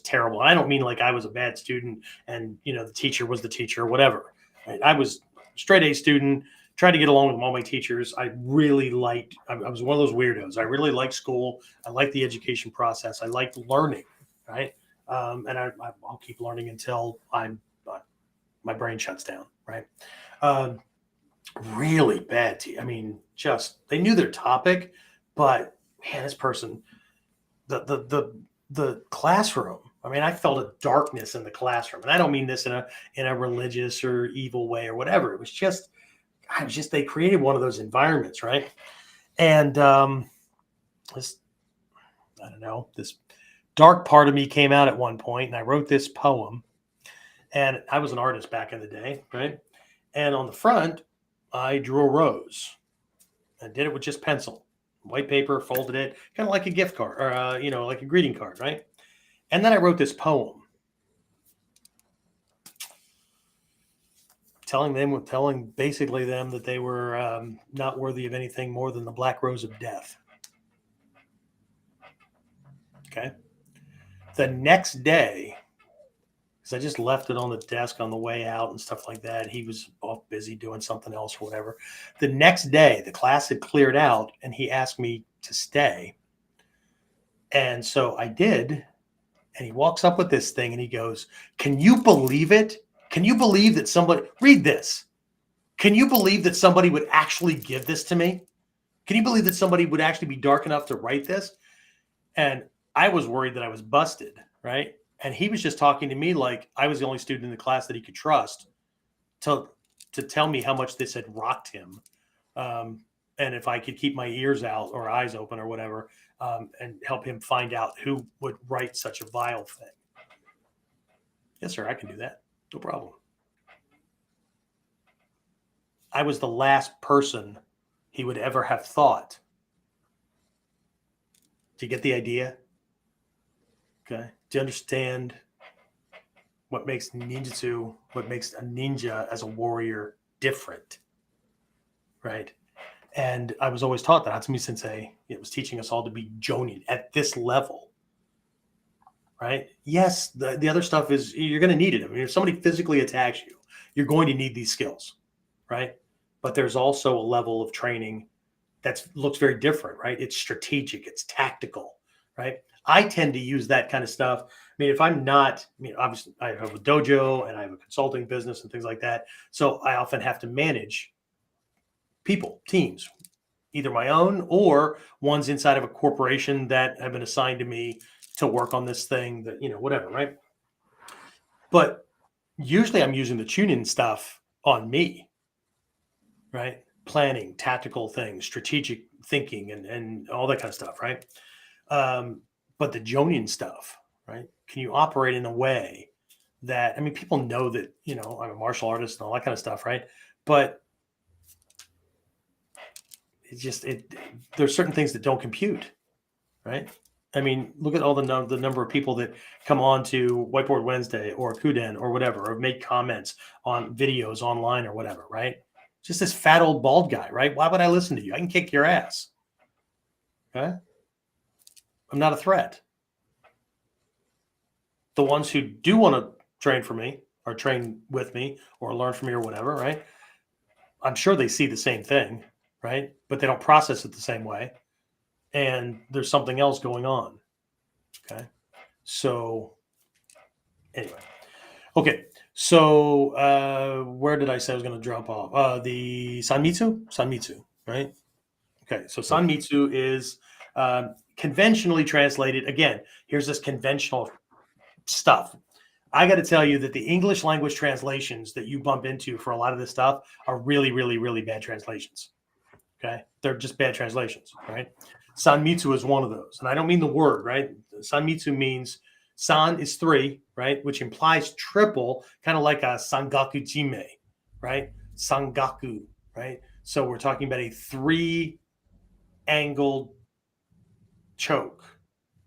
terrible. And I don't mean like I was a bad student and, the teacher was the teacher or whatever. Right? I was straight A student, tried to get along with all my teachers. I was one of those weirdos. I really liked school. I liked the education process. I liked learning, right? And I'll keep learning until my brain shuts down, right? Really bad. They knew their topic, but man, this person, the classroom. I felt a darkness in the classroom, and I don't mean this in a religious or evil way or whatever. It was just they created one of those environments, right? And this dark part of me came out at one point, and I wrote this poem. And I was an artist back in the day, right? And on the front, I drew a rose. I did it with just pencil, white paper, folded it, kind of like a gift card, or like a greeting card, right? And then I wrote this poem, telling basically them that they were not worthy of anything more than the black rose of death. Okay. The next day, because I just left it on the desk on the way out and stuff like that. He was off busy doing something else or whatever. The next day, the class had cleared out, and he asked me to stay. And so I did. And he walks up with this thing, and he goes, "Can you believe it? Can you believe that somebody, read this. Can you believe that somebody would actually give this to me? Can you believe that somebody would actually be dark enough to write this?" And I was worried that I was busted, right? And he was just talking to me like I was the only student in the class that he could trust to tell me how much this had rocked him. And if I could keep my ears out or eyes open or whatever, and help him find out who would write such a vile thing. Yes, sir, I can do that. No problem. I was the last person he would ever have thought. Do you get the idea? Okay. Do you understand what makes a ninja as a warrior different? Right. And I was always taught that Hatsumi Sensei was teaching us all to be Jonin at this level. Right. Yes. The other stuff is you're going to need it. If somebody physically attacks you, you're going to need these skills. Right. But there's also a level of training that looks very different. Right. It's strategic. It's tactical. Right. I tend to use that kind of stuff. If I'm not, obviously I have a dojo and I have a consulting business and things like that. So I often have to manage people, teams, either my own or ones inside of a corporation that have been assigned to me to work on this thing that, whatever, right? But usually I'm using the tune-in stuff on me, right? Planning, tactical things, strategic thinking, and all that kind of stuff, right? But the Jonin stuff, right? Can you operate in a way that, I mean, people know that, I'm a martial artist and all that kind of stuff, right? But there's certain things that don't compute, right? I mean, look at all the number of people that come on to Whiteboard Wednesday or KUDEN or whatever, or make comments on videos online or whatever, right? Just this fat old bald guy, right? Why would I listen to you? I can kick your ass. Okay? I'm not a threat. The ones who do want to train for me or train with me or learn from me or whatever, right? I'm sure they see the same thing, right? But they don't process it the same way. And there's something else going on. Okay. So anyway. Okay. So where did I say I was going to drop off? The Sanmitsu, right? Okay. So Sanmitsu is conventionally translated. Again, here's this conventional stuff. I got to tell you that the English language translations that you bump into for a lot of this stuff are really, really, really bad translations. Okay. They're just bad translations, right? Sanmitsu is one of those. And I don't mean the word, right? Sanmitsu means san is 3, right? Which implies triple, kind of like a sangaku jime, right? Sangaku, right? So we're talking about a 3-angled choke,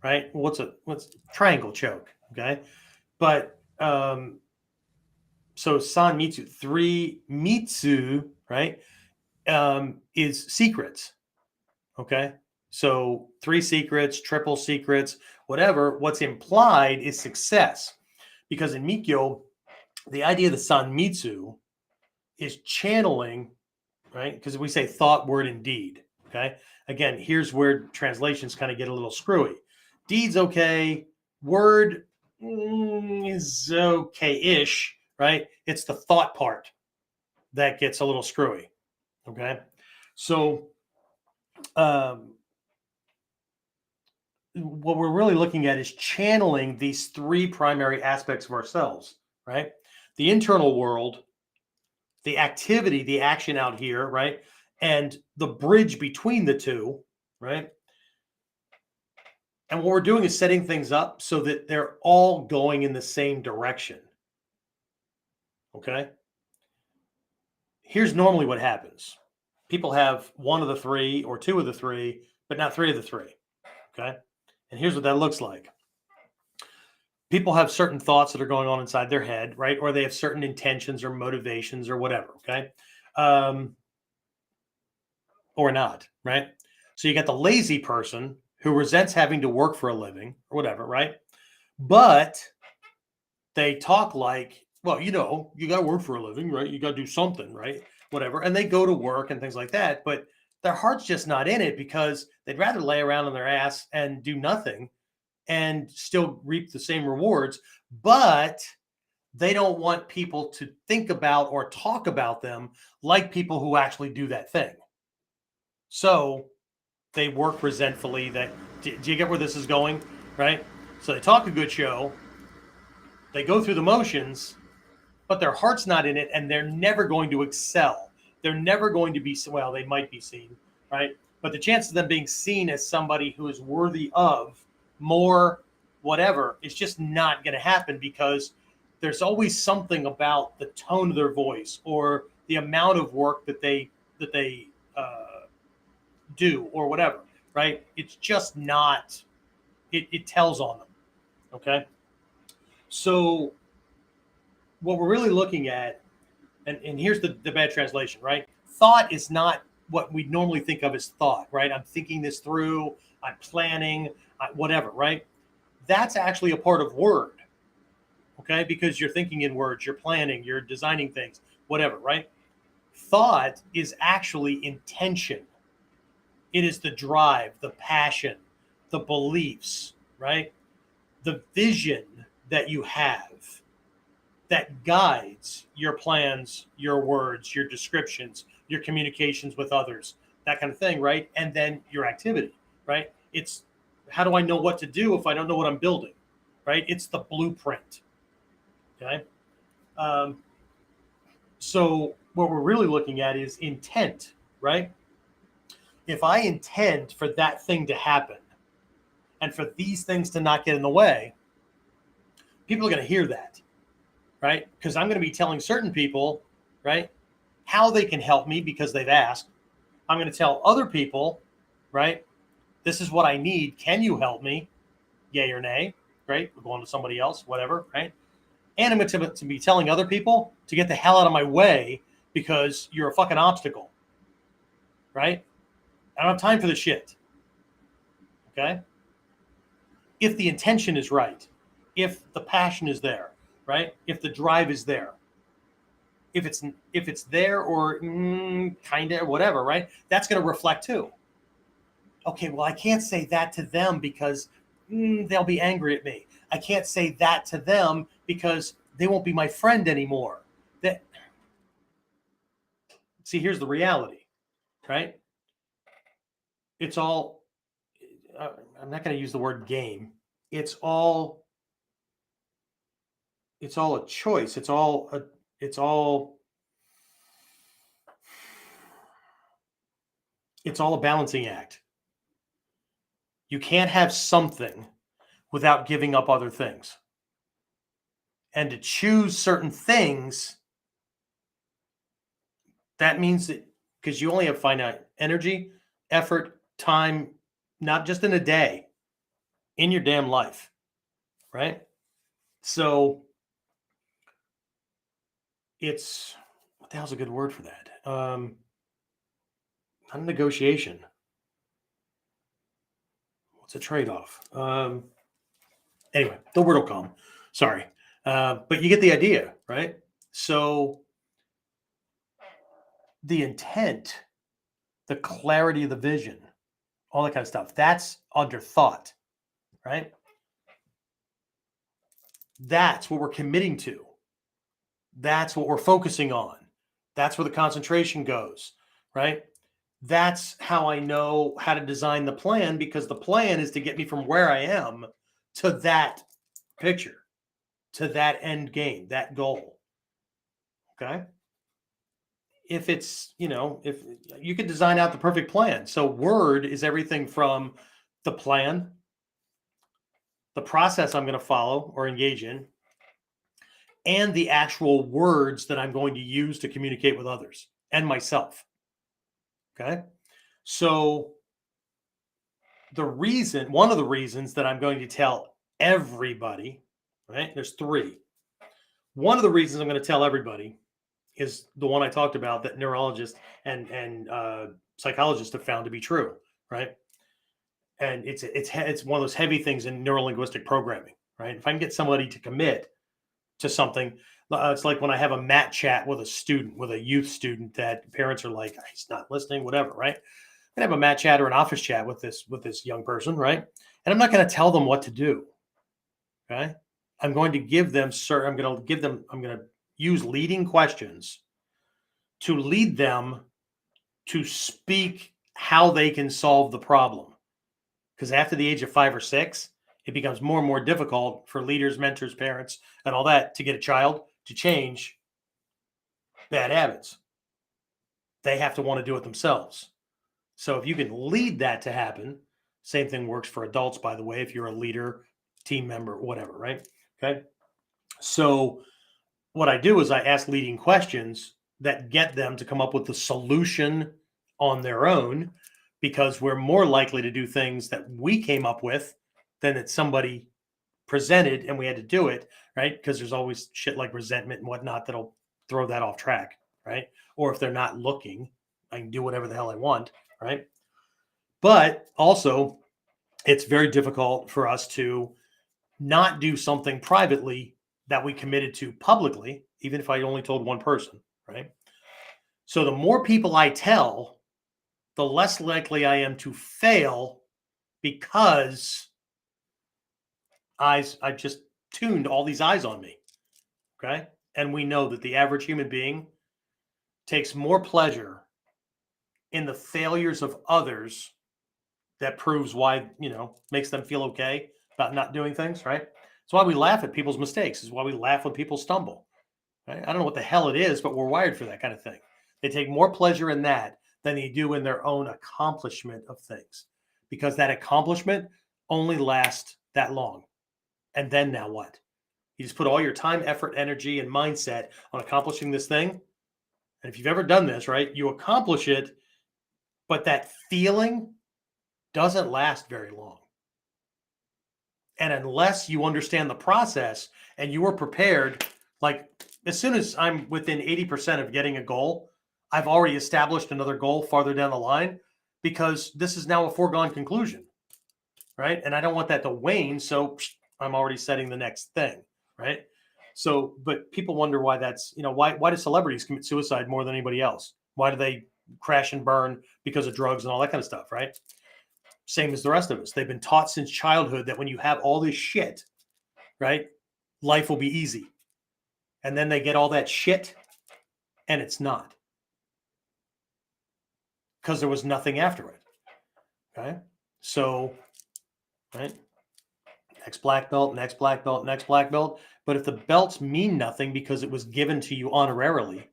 right? What's triangle choke, okay? But so Sanmitsu, 3 mitsu, right? Is secrets, okay? So 3 secrets, triple secrets, whatever. What's implied is success, because in Mikyo, the idea of the Sanmitsu is channeling, right? Because we say thought, word, and deed. Okay. Again, here's where translations kind of get a little screwy. Deed's okay. Word is okay-ish, right? It's the thought part that gets a little screwy. Okay. So, what we're really looking at is channeling these 3 primary aspects of ourselves, right? The internal world, the activity, the action out here, right? And the bridge between the 2, right? And what we're doing is setting things up so that they're all going in the same direction. Okay? Here's normally what happens. People have 1 of the 3 or 2 of the 3, but not 3 of the 3. Okay? And here's what that looks like. People have certain thoughts that are going on inside their head, right? Or they have certain intentions or motivations or whatever, okay? Or not, right? So you got the lazy person who resents having to work for a living or whatever, right? But they talk like, well, you got to work for a living, right? You got to do something, right? Whatever. And they go to work and things like that, but their heart's just not in it because they'd rather lay around on their ass and do nothing and still reap the same rewards, but they don't want people to think about or talk about them like people who actually do that thing. So they work resentfully. Do you get where this is going, right? So they talk a good show, they go through the motions, but their heart's not in it, and they're never going to excel. They're never going to be, well, they might be seen, right? But the chance of them being seen as somebody who is worthy of more whatever is just not going to happen, because there's always something about the tone of their voice or the amount of work that they do or whatever, right? It's just not, it tells on them. Okay. So what we're really looking at, and here's the bad translation, right? Thought is not what we normally think of as thought, right? I'm thinking this through, I'm planning, whatever, right? That's actually a part of word, okay? Because you're thinking in words, you're planning, you're designing things, whatever, right? Thought is actually intention. It is the drive, the passion, the beliefs, right? The vision that you have that guides your plans, your words, your descriptions, your communications with others, that kind of thing, right? And then your activity, right? It's, how do I know what to do if I don't know what I'm building, right? It's the blueprint, okay? So what we're really looking at is intent, right? If I intend for that thing to happen and for these things to not get in the way, people are going to hear that. right? Because I'm going to be telling certain people, right, how they can help me because they've asked. I'm going to tell other people, right, this is what I need. Can you help me? Yay or nay, right? We're going to somebody else, whatever, right? And I'm going to be telling other people to get the hell out of my way because you're a fucking obstacle, right? I don't have time for this shit. Okay? If the intention is right, if the passion is there, right? If the drive is there, if it's there or kind of whatever, right? That's going to reflect too. Okay, well, I can't say that to them because they'll be angry at me. I can't say that to them because they won't be my friend anymore. See, here's the reality, right? It's all. I'm not going to use the word game. It's all a choice. It's all a balancing act. You can't have something without giving up other things. And to choose certain things, that means that because you only have finite energy, effort, time, not just in a day, in your damn life, right? So it's, what the hell's a good word for that? Not a negotiation. What's a trade-off? Anyway, the word will come. Sorry. But you get the idea, right? So the intent, the clarity of the vision, all that kind of stuff, that's under thought, right? That's what we're committing to. That's what we're focusing on. That's where the concentration goes, right? That's how I know how to design the plan, because the plan is to get me from where I am to that picture, to that end game, that goal. Okay. If it's, if you could design out the perfect plan. So word is everything from the plan, the process I'm going to follow or engage in, and the actual words that I'm going to use to communicate with others and myself. Okay. So one of the reasons that I'm going to tell everybody, right? There's three. One of the reasons I'm going to tell everybody is the one I talked about that neurologists and psychologists have found to be true, right? And it's one of those heavy things in neurolinguistic programming, right? If I can get somebody to commit to something, it's like when I have a mat chat with a youth student that parents are like, he's not listening, whatever, right? I'm gonna have a mat chat or an office chat with this young person, right? And I'm not going to tell them what to do, okay? I'm going to give them I'm going to use leading questions to lead them to speak how they can solve the problem. Because after the age of 5 or 6, it becomes more and more difficult for leaders, mentors, parents, and all that to get a child to change bad habits. They have to want to do it themselves. So if you can lead that to happen, same thing works for adults, by the way, if you're a leader, team member, whatever, right? Okay. So what I do is I ask leading questions that get them to come up with the solution on their own, because we're more likely to do things that we came up with than that somebody presented and we had to do it, right? Because there's always shit like resentment and whatnot that'll throw that off track, right? Or if they're not looking, I can do whatever the hell I want, right? But also, it's very difficult for us to not do something privately that we committed to publicly, even if I only told one person, right? So the more people I tell, the less likely I am to fail, because I've just tuned all these eyes on me, okay? And we know that the average human being takes more pleasure in the failures of others. That proves why, makes them feel okay about not doing things, right? It's why we laugh at people's mistakes. It's why we laugh when people stumble, right? I don't know what the hell it is, but we're wired for that kind of thing. They take more pleasure in that than they do in their own accomplishment of things, because that accomplishment only lasts that long. And then now what? You just put all your time, effort, energy, and mindset on accomplishing this thing. And if you've ever done this, right, you accomplish it, but that feeling doesn't last very long. And unless you understand the process and you are prepared, like as soon as I'm within 80% of getting a goal, I've already established another goal farther down the line because this is now a foregone conclusion, right? And I don't want that to wane. So I'm already setting the next thing, right? So, but people wonder why that's, why do celebrities commit suicide more than anybody else? Why do they crash and burn because of drugs and all that kind of stuff, right? Same as the rest of us. They've been taught since childhood that when you have all this shit, right, life will be easy. And then they get all that shit and it's not. Because there was nothing after it. Okay. So, right. Next black belt, next black belt, next black belt. But if the belts mean nothing because it was given to you honorarily,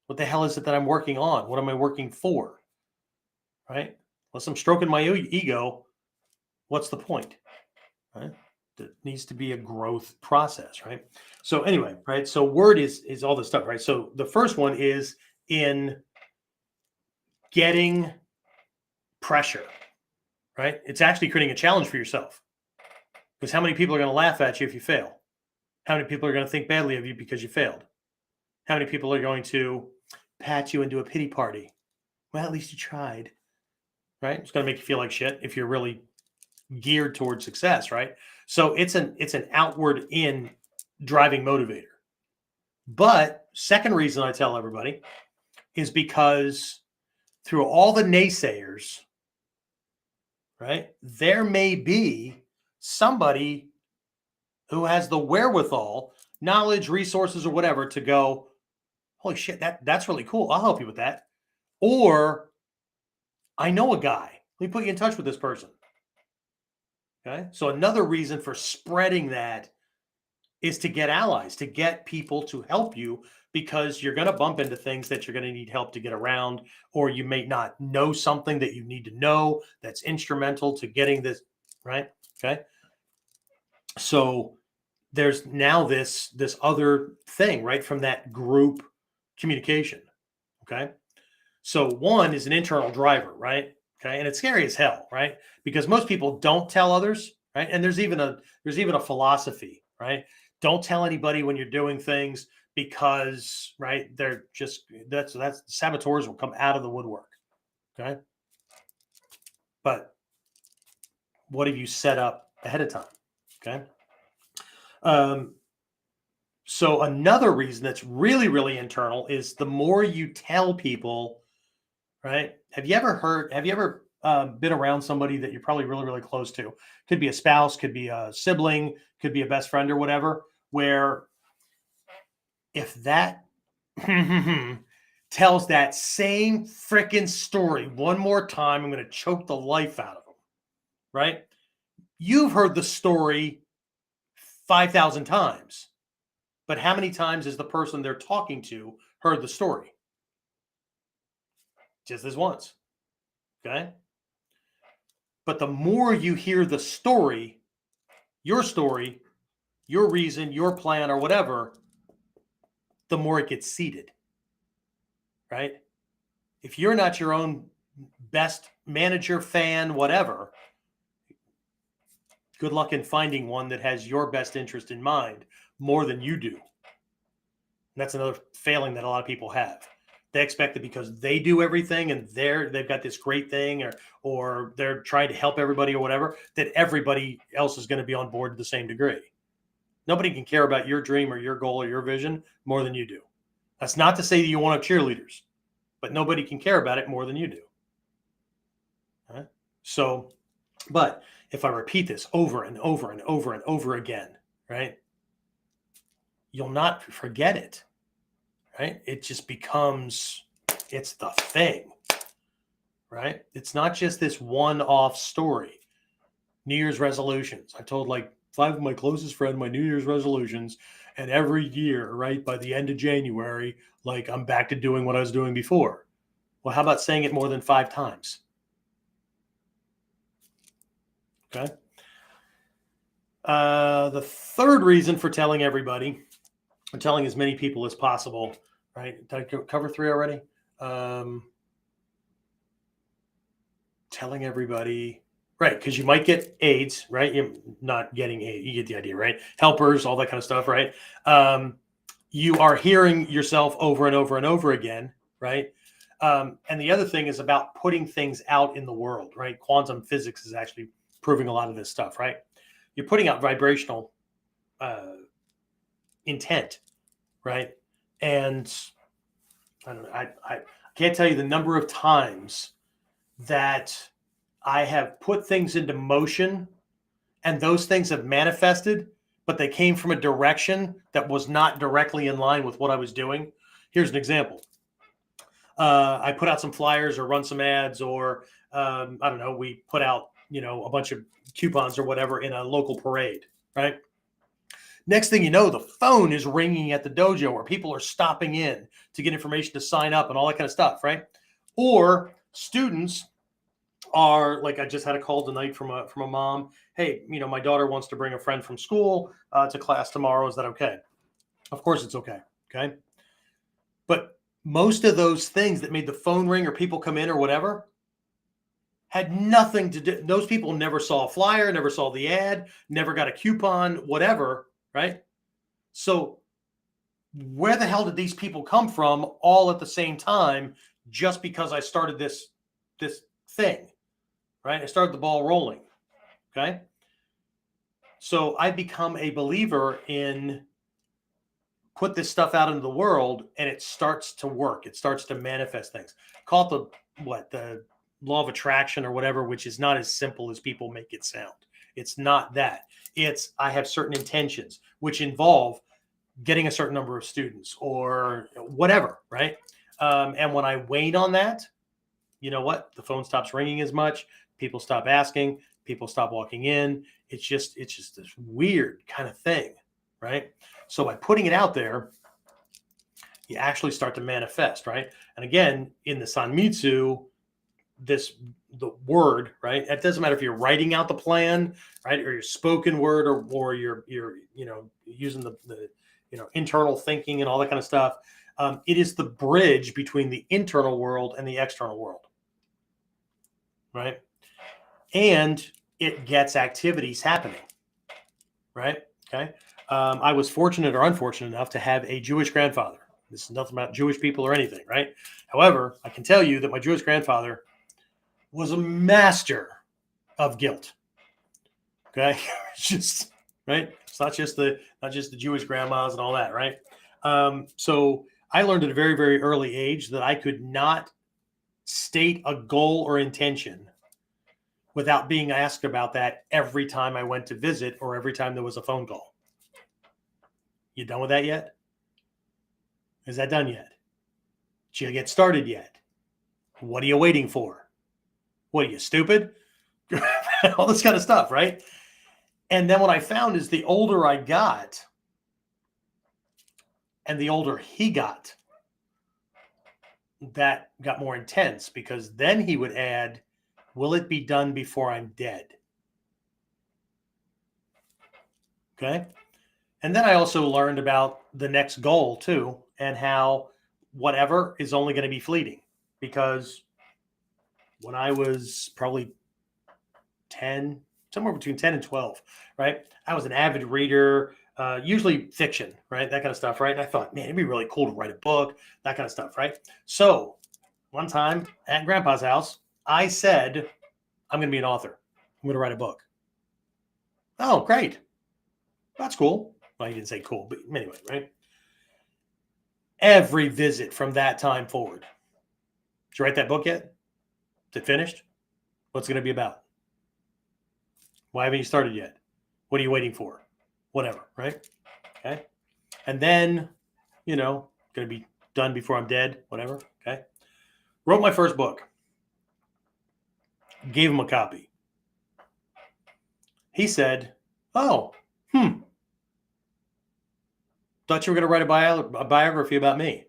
what the hell is it that I'm working on? What am I working for? Right? Unless I'm stroking my ego, what's the point? Right? There needs to be a growth process, right? So anyway, right? So word is all this stuff, right? So the first one is in getting pressure, right? It's actually creating a challenge for yourself. Because how many people are going to laugh at you if you fail? How many people are going to think badly of you because you failed? How many people are going to pat you into a pity party? Well, at least you tried, right? It's going to make you feel like shit if you're really geared towards success, right? So it's an outward in driving motivator. But second reason I tell everybody is because through all the naysayers, right, there may be somebody who has the wherewithal, knowledge, resources, or whatever to go, holy shit, that's really cool. I'll help you with that. Or I know a guy. Let me put you in touch with this person. Okay. So another reason for spreading that is to get allies, to get people to help you, because you're going to bump into things that you're going to need help to get around, or you may not know something that you need to know that's instrumental to getting this, right? Okay. So there's now this other thing, right, from that group communication. Okay. So one is an internal driver, right? Okay. And it's scary as hell, right? Because most people don't tell others, right? And there's even a philosophy, right? Don't tell anybody when you're doing things because, right, they're just that's saboteurs will come out of the woodwork. Okay. But what have you set up ahead of time? Okay. So another reason that's really, really internal is the more you tell people, right? Have you ever been around somebody that you're probably really, really close to? Could be a spouse, could be a sibling, could be a best friend or whatever, where if that tells that same freaking story one more time, I'm going to choke the life out of them, right? You've heard the story 5,000 times, but how many times has the person they're talking to heard the story? Just this once. Okay. But the more you hear the story, your reason, your plan, or whatever, the more it gets seeded. Right? If you're not your own best manager, fan, whatever, good luck in finding one that has your best interest in mind more than you do. And that's another failing that a lot of people have. They expect that because they do everything and they've got this great thing, or they're trying to help everybody or whatever, that everybody else is going to be on board to the same degree. Nobody can care about your dream or your goal or your vision more than you do. That's not to say that you want to have cheerleaders, but nobody can care about it more than you do. Right? So, but if I repeat this over and over and over and over again, right, you'll not forget it. Right? It just becomes, it's the thing, right? It's not just this one-off story. New Year's resolutions. I told like 5 of my closest friends my New Year's resolutions, and every year, right, by the end of January, like I'm back to doing what I was doing before. Well, how about saying it more than 5 times? Okay. The third reason for telling everybody, or telling as many people as possible, right? Did I cover 3 already? Telling everybody, right? Because you might get AIDS, right? You're not getting AIDS. You get the idea, right? Helpers, all that kind of stuff, right? You are hearing yourself over and over and over again, right? And the other thing is about putting things out in the world, right? Quantum physics is actually proving a lot of this stuff, right? You're putting out vibrational intent, right? And I don't know, I can't tell you the number of times that I have put things into motion and those things have manifested, but they came from a direction that was not directly in line with what I was doing. Here's an example. I put out some flyers or run some ads, or I don't know, we put out, a bunch of coupons or whatever in a local parade, right? Next thing you know, the phone is ringing at the dojo, or people are stopping in to get information to sign up and all that kind of stuff, right? Or students are like, I just had a call tonight from a mom. Hey, my daughter wants to bring a friend from school to class tomorrow. Is that okay? Of course it's okay. Okay. But most of those things that made the phone ring or people come in or whatever had nothing to do. Those people never saw a flyer, never saw the ad, never got a coupon, whatever. Right. So where the hell did these people come from all at the same time, just because I started this thing, right? I started the ball rolling. Okay. So I become a believer in put this stuff out into the world and it starts to work. It starts to manifest things. Call it the law of attraction or whatever, which is not as simple as people make it sound. It's not that. It's I have certain intentions, which involve getting a certain number of students or whatever, right? And when I wane on that, you know what? The phone stops ringing as much. People stop asking. People stop walking in. It's just this weird kind of thing, right? So by putting it out there, you actually start to manifest, right? And again, in the Sanmitsu, the word, right? It doesn't matter if you're writing out the plan, right, or your spoken word, or you're using the internal thinking and all that kind of stuff. It is the bridge between the internal world and the external world, right? And it gets activities happening, right? Okay. I was fortunate or unfortunate enough to have a Jewish grandfather. This is nothing about Jewish people or anything, right? However, I can tell you that my Jewish grandfather was a master of guilt. Okay. It's just, right. It's not just the Jewish grandmas and all that, right? So I learned at a very, very early age that I could not state a goal or intention without being asked about that every time I went to visit or every time there was a phone call. You done with that yet? Is that done yet? Did you get started yet? What are you waiting for? What are you, stupid? All this kind of stuff, right? And then what I found is the older I got and the older he got, that got more intense, because then he would add, will it be done before I'm dead? Okay. And then I also learned about the next goal too, and how whatever is only going to be fleeting. Because when I was probably 10, somewhere between 10 and 12, right, I was an avid reader, usually fiction, right, that kind of stuff, right? And I thought, man, it'd be really cool to write a book, that kind of stuff, right? So one time at Grandpa's house, I said, I'm going to be an author. I'm going to write a book. Oh, great. That's cool. Well, he didn't say cool, but anyway, right? Every visit from that time forward. Did you write that book yet? Is it finished? What's it going to be about? Why haven't you started yet? What are you waiting for? Whatever, right? Okay. And then, going to be done before I'm dead, whatever. Okay. Wrote my first book. Gave him a copy. He said, oh, thought you were going to write a biography about me.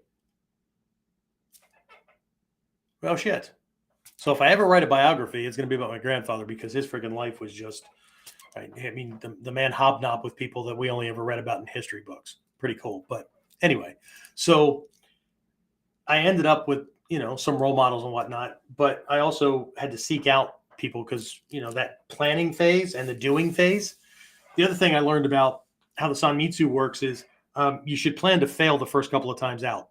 Well, shit. So if I ever write a biography, it's going to be about my grandfather, because his freaking life was just, Right? I mean, the man hobnobbed with people that we only ever read about in history books. Pretty cool. But anyway, so I ended up with, some role models and whatnot, but I also had to seek out people because, that planning phase and the doing phase. The other thing I learned about how the Sanmitsu works is you should plan to fail the first couple of times out.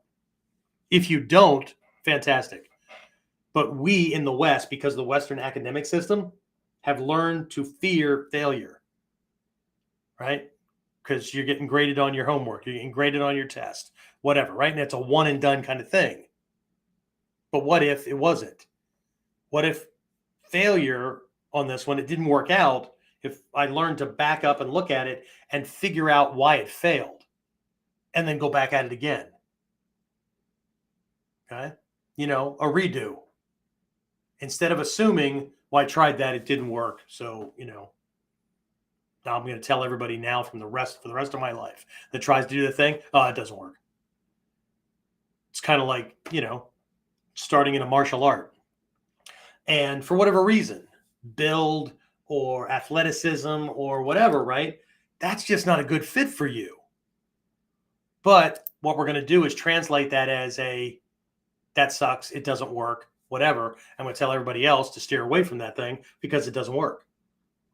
If you don't, fantastic. But we in the West, because of the Western academic system, have learned to fear failure, right? Because you're getting graded on your homework, you're getting graded on your test, whatever, right? And it's a one and done kind of thing. But what if it wasn't? What if failure on this one, it didn't work out, if I learned to back up and look at it and figure out why it failed and then go back at it again? Okay. A redo. Instead of assuming, well, I tried that, it didn't work. So, now I'm going to tell everybody now for the rest of my life that tries to do the thing, oh, it doesn't work. It's kind of like, starting in a martial art. And for whatever reason, build or athleticism or whatever, right? That's just not a good fit for you. But what we're going to do is translate that as that sucks, it doesn't work, whatever. I'm going to tell everybody else to steer away from that thing because it doesn't work.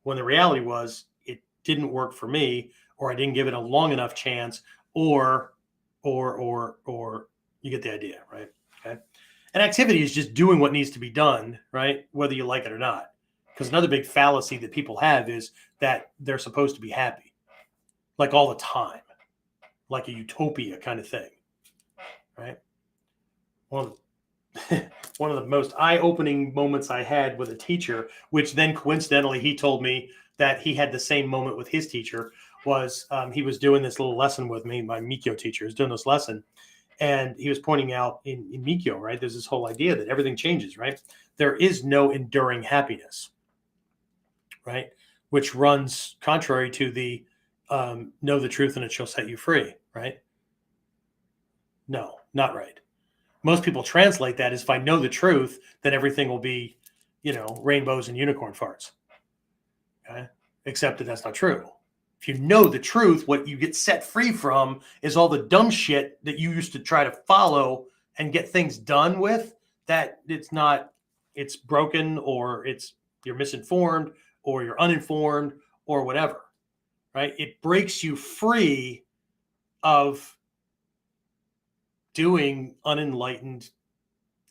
When the reality was it didn't work for me, or I didn't give it a long enough chance, or you get the idea, right? Okay. And activity is just doing what needs to be done, right? Whether you like it or not. Because another big fallacy that people have is that they're supposed to be happy, like all the time, like a utopia kind of thing, right? One of the most eye-opening moments I had with a teacher, which then coincidentally he told me that he had the same moment with his teacher, was he was doing this little lesson with me. My Mikyo teacher is doing this lesson, and he was pointing out in Mikyo, right, there's this whole idea that everything changes, right? There is no enduring happiness, right? Which runs contrary to the know the truth and it shall set you free, right? No, not right. Most people translate that as if I know the truth, then everything will be, rainbows and unicorn farts. Okay? Except that that's not true. If you know the truth, what you get set free from is all the dumb shit that you used to try to follow and get things done with, that it's broken, or you're misinformed, or you're uninformed, or whatever, right? It breaks you free of doing unenlightened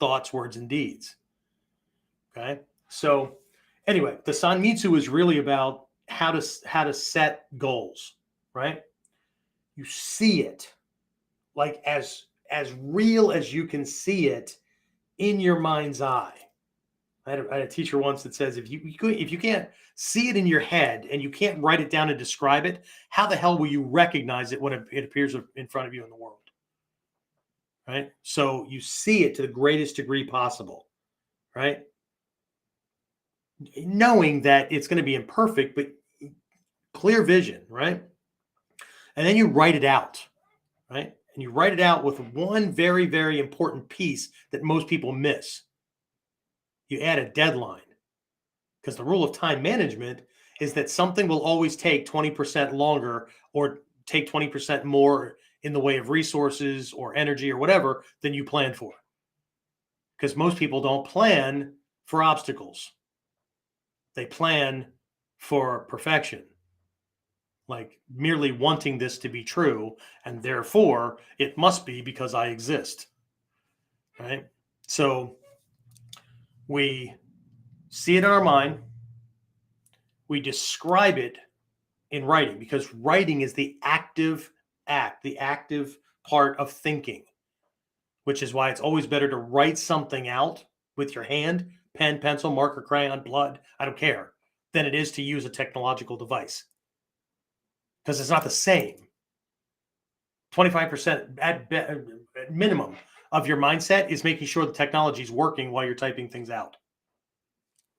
thoughts, words, and deeds. Okay. So anyway, the Sanmitsu is really about how to set goals, right? You see it like as real as you can see it in your mind's eye. I had a teacher once that says, if you can't see it in your head and you can't write it down and describe it, how the hell will you recognize it when it appears in front of you in the world? Right? So you see it to the greatest degree possible, right? Knowing that it's going to be imperfect, but clear vision, right? And then you write it out, right? And you write it out with one very, very important piece that most people miss. You add a deadline, because the rule of time management is that something will always take 20% longer, or take 20% more in the way of resources or energy or whatever than you planned for. Because most people don't plan for obstacles. They plan for perfection, like merely wanting this to be true, and therefore it must be because I exist, right? So we see it in our mind, we describe it in writing, because writing is the active act, the active part of thinking, which is why it's always better to write something out with your hand, pen, pencil, marker, crayon, blood, I don't care, than it is to use a technological device. Because it's not the same. 25% at minimum of your mindset is making sure the technology is working while you're typing things out.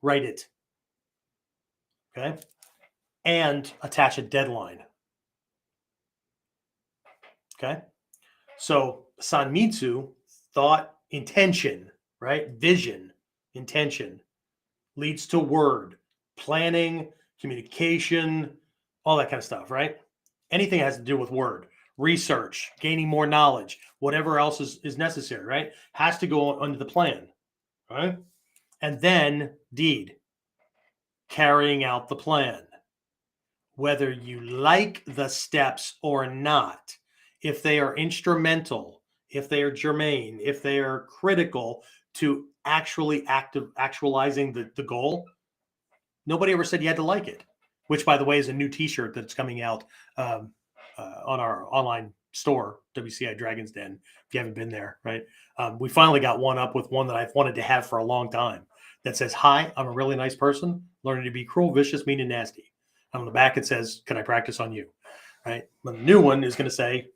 Write it. Okay? And attach a deadline. Okay? So Sanmitsu, thought, intention, right? Vision, intention, leads to word, planning, communication, all that kind of stuff, right? Anything that has to do with word, research, gaining more knowledge, whatever else is necessary, right? Has to go under the plan, right? And then deed, carrying out the plan. Whether you like the steps or not, if they are instrumental, if they are germane, if they are critical to actualizing the goal, nobody ever said you had to like it, which, by the way, is a new t-shirt that's coming out on our online store, WCI Dragon's Den, if you haven't been there, right? We finally got one up with one that I've wanted to have for a long time that says, "Hi, I'm a really nice person, learning to be cruel, vicious, mean, and nasty." On the back, it says, "Can I practice on you?" Right? But the new one is going to say,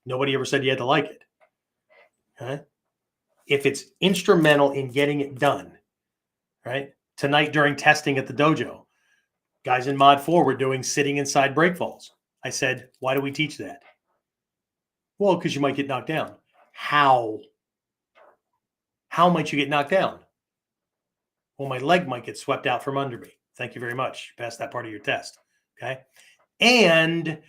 "Nobody ever said you had to like it." Okay? If it's instrumental in getting it done, right? Tonight during testing at the dojo, guys in Mod 4 were doing sitting inside break falls. I said, "Why do we teach that?" "Well, because you might get knocked down." How? How might you get knocked down? "Well, my leg might get swept out from under me." Thank you very much. You passed that part of your test. Okay. And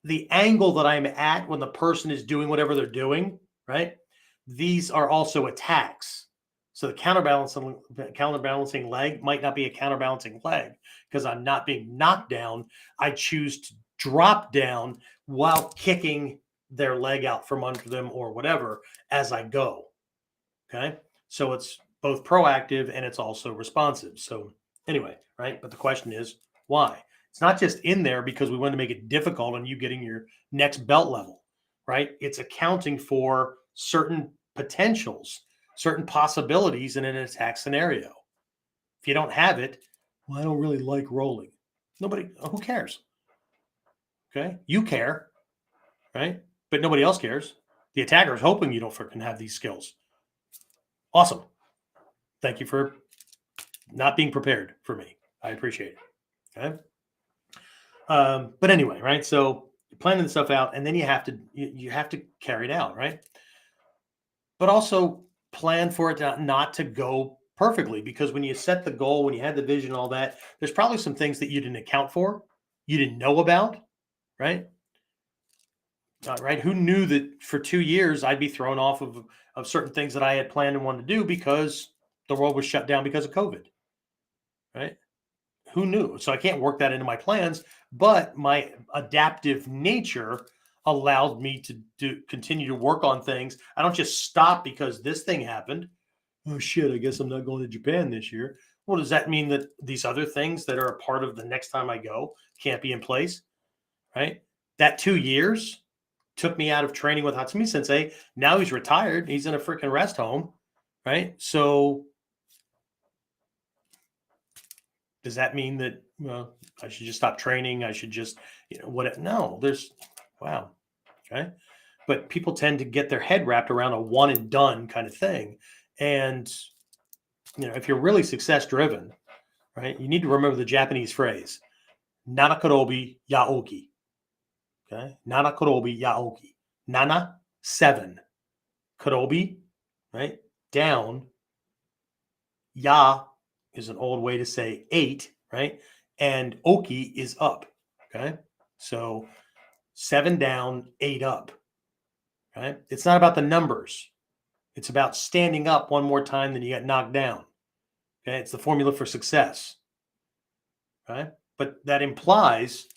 the angle that I'm at when the person is doing whatever they're doing, right? These are also attacks. So the counterbalancing leg might not be a counterbalancing leg because I'm not being knocked down. I choose to drop down while kicking their leg out from under them or whatever as I go. Okay. So it's both proactive and it's also responsive. So anyway, right? But the question is, why? It's not just in there because we want to make it difficult on you getting your next belt level, right? It's accounting for certain potentials, certain possibilities in an attack scenario. If you don't have it, "Well, I don't really like rolling." Nobody, who cares? Okay. You care, right? But nobody else cares. The attacker is hoping you don't freaking have these skills. Awesome. Thank you for not being prepared for me. I appreciate it. Okay. But anyway, right? So you're planning the stuff out, and then you have to carry it out, right? But also plan for it not to go perfectly, because when you set the goal, when you had the vision, all that, there's probably some things that you didn't account for, you didn't know about, right? Right? Who knew that for 2 years I'd be thrown off of certain things that I had planned and wanted to do because the world was shut down because of COVID, right? Who knew? So I can't work that into my plans, but my adaptive nature allowed me to continue to work on things. I don't just stop because this thing happened. "Oh shit, I guess I'm not going to Japan this year." Well, does that mean that these other things that are a part of the next time I go can't be in place? Right? That 2 years took me out of training with Hatsumi Sensei. Now he's retired. He's in a freaking rest home. Right? So does that mean that, well, I should just stop training? I should just, what? No, wow. Okay. But people tend to get their head wrapped around a one and done kind of thing. And, if you're really success driven, right, you need to remember the Japanese phrase, "Nanakorobi yaoki." Okay. Nanakorobi yaoki. Nana, 7. Korobi, right? Down. Ya is an old way to say 8, right? And oki is up. Okay. So 7 down, 8 up. Right. It's not about the numbers. It's about standing up one more time than you got knocked down. Okay. It's the formula for success. Right. But that implies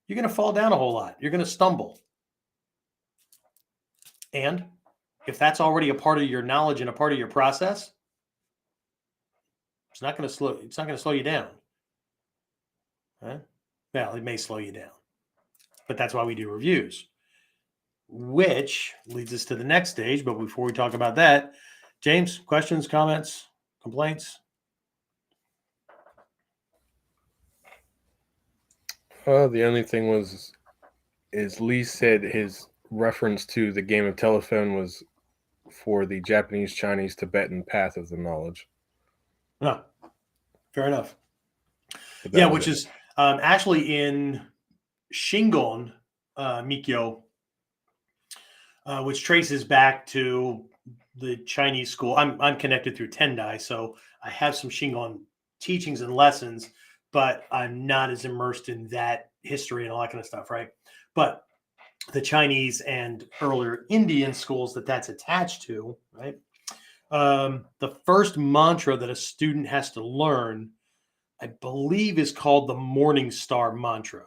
you're going to fall down a whole lot. You're going to stumble. And if that's already a part of your knowledge and a part of your process, it's not going to slow you down. Right? Well, it may slow you down. But that's why we do reviews. Which leads us to the next stage. But before we talk about that, James, questions, comments, complaints? The only thing is Lee said his reference to the game of telephone was for the Japanese, Chinese, Tibetan path of the knowledge. No, fair enough. Yeah, which is actually in Shingon Mikyo, which traces back to the Chinese school. I'm connected through Tendai, so I have some Shingon teachings and lessons. but I'm not as immersed in that history and all that kind of stuff, right? But the Chinese and earlier Indian schools that's attached to, right? The first mantra that a student has to learn, I believe, is called the Morning Star mantra.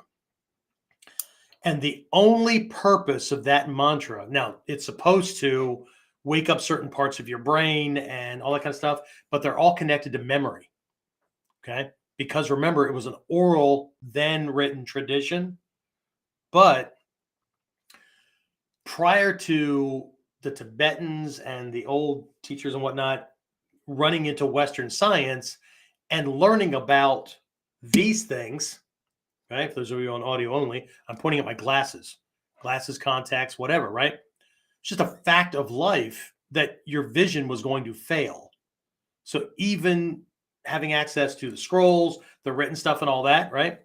And the only purpose of that mantra, now it's supposed to wake up certain parts of your brain and all that kind of stuff, but they're all connected to memory. Okay. Because remember, it was an oral, then written tradition. But prior to the Tibetans and the old teachers and whatnot running into Western science and learning about these things, right? For those of you on audio only, I'm pointing at my glasses, contacts, whatever, right? It's just a fact of life that your vision was going to fail. So even having access to the scrolls, the written stuff and all that, right?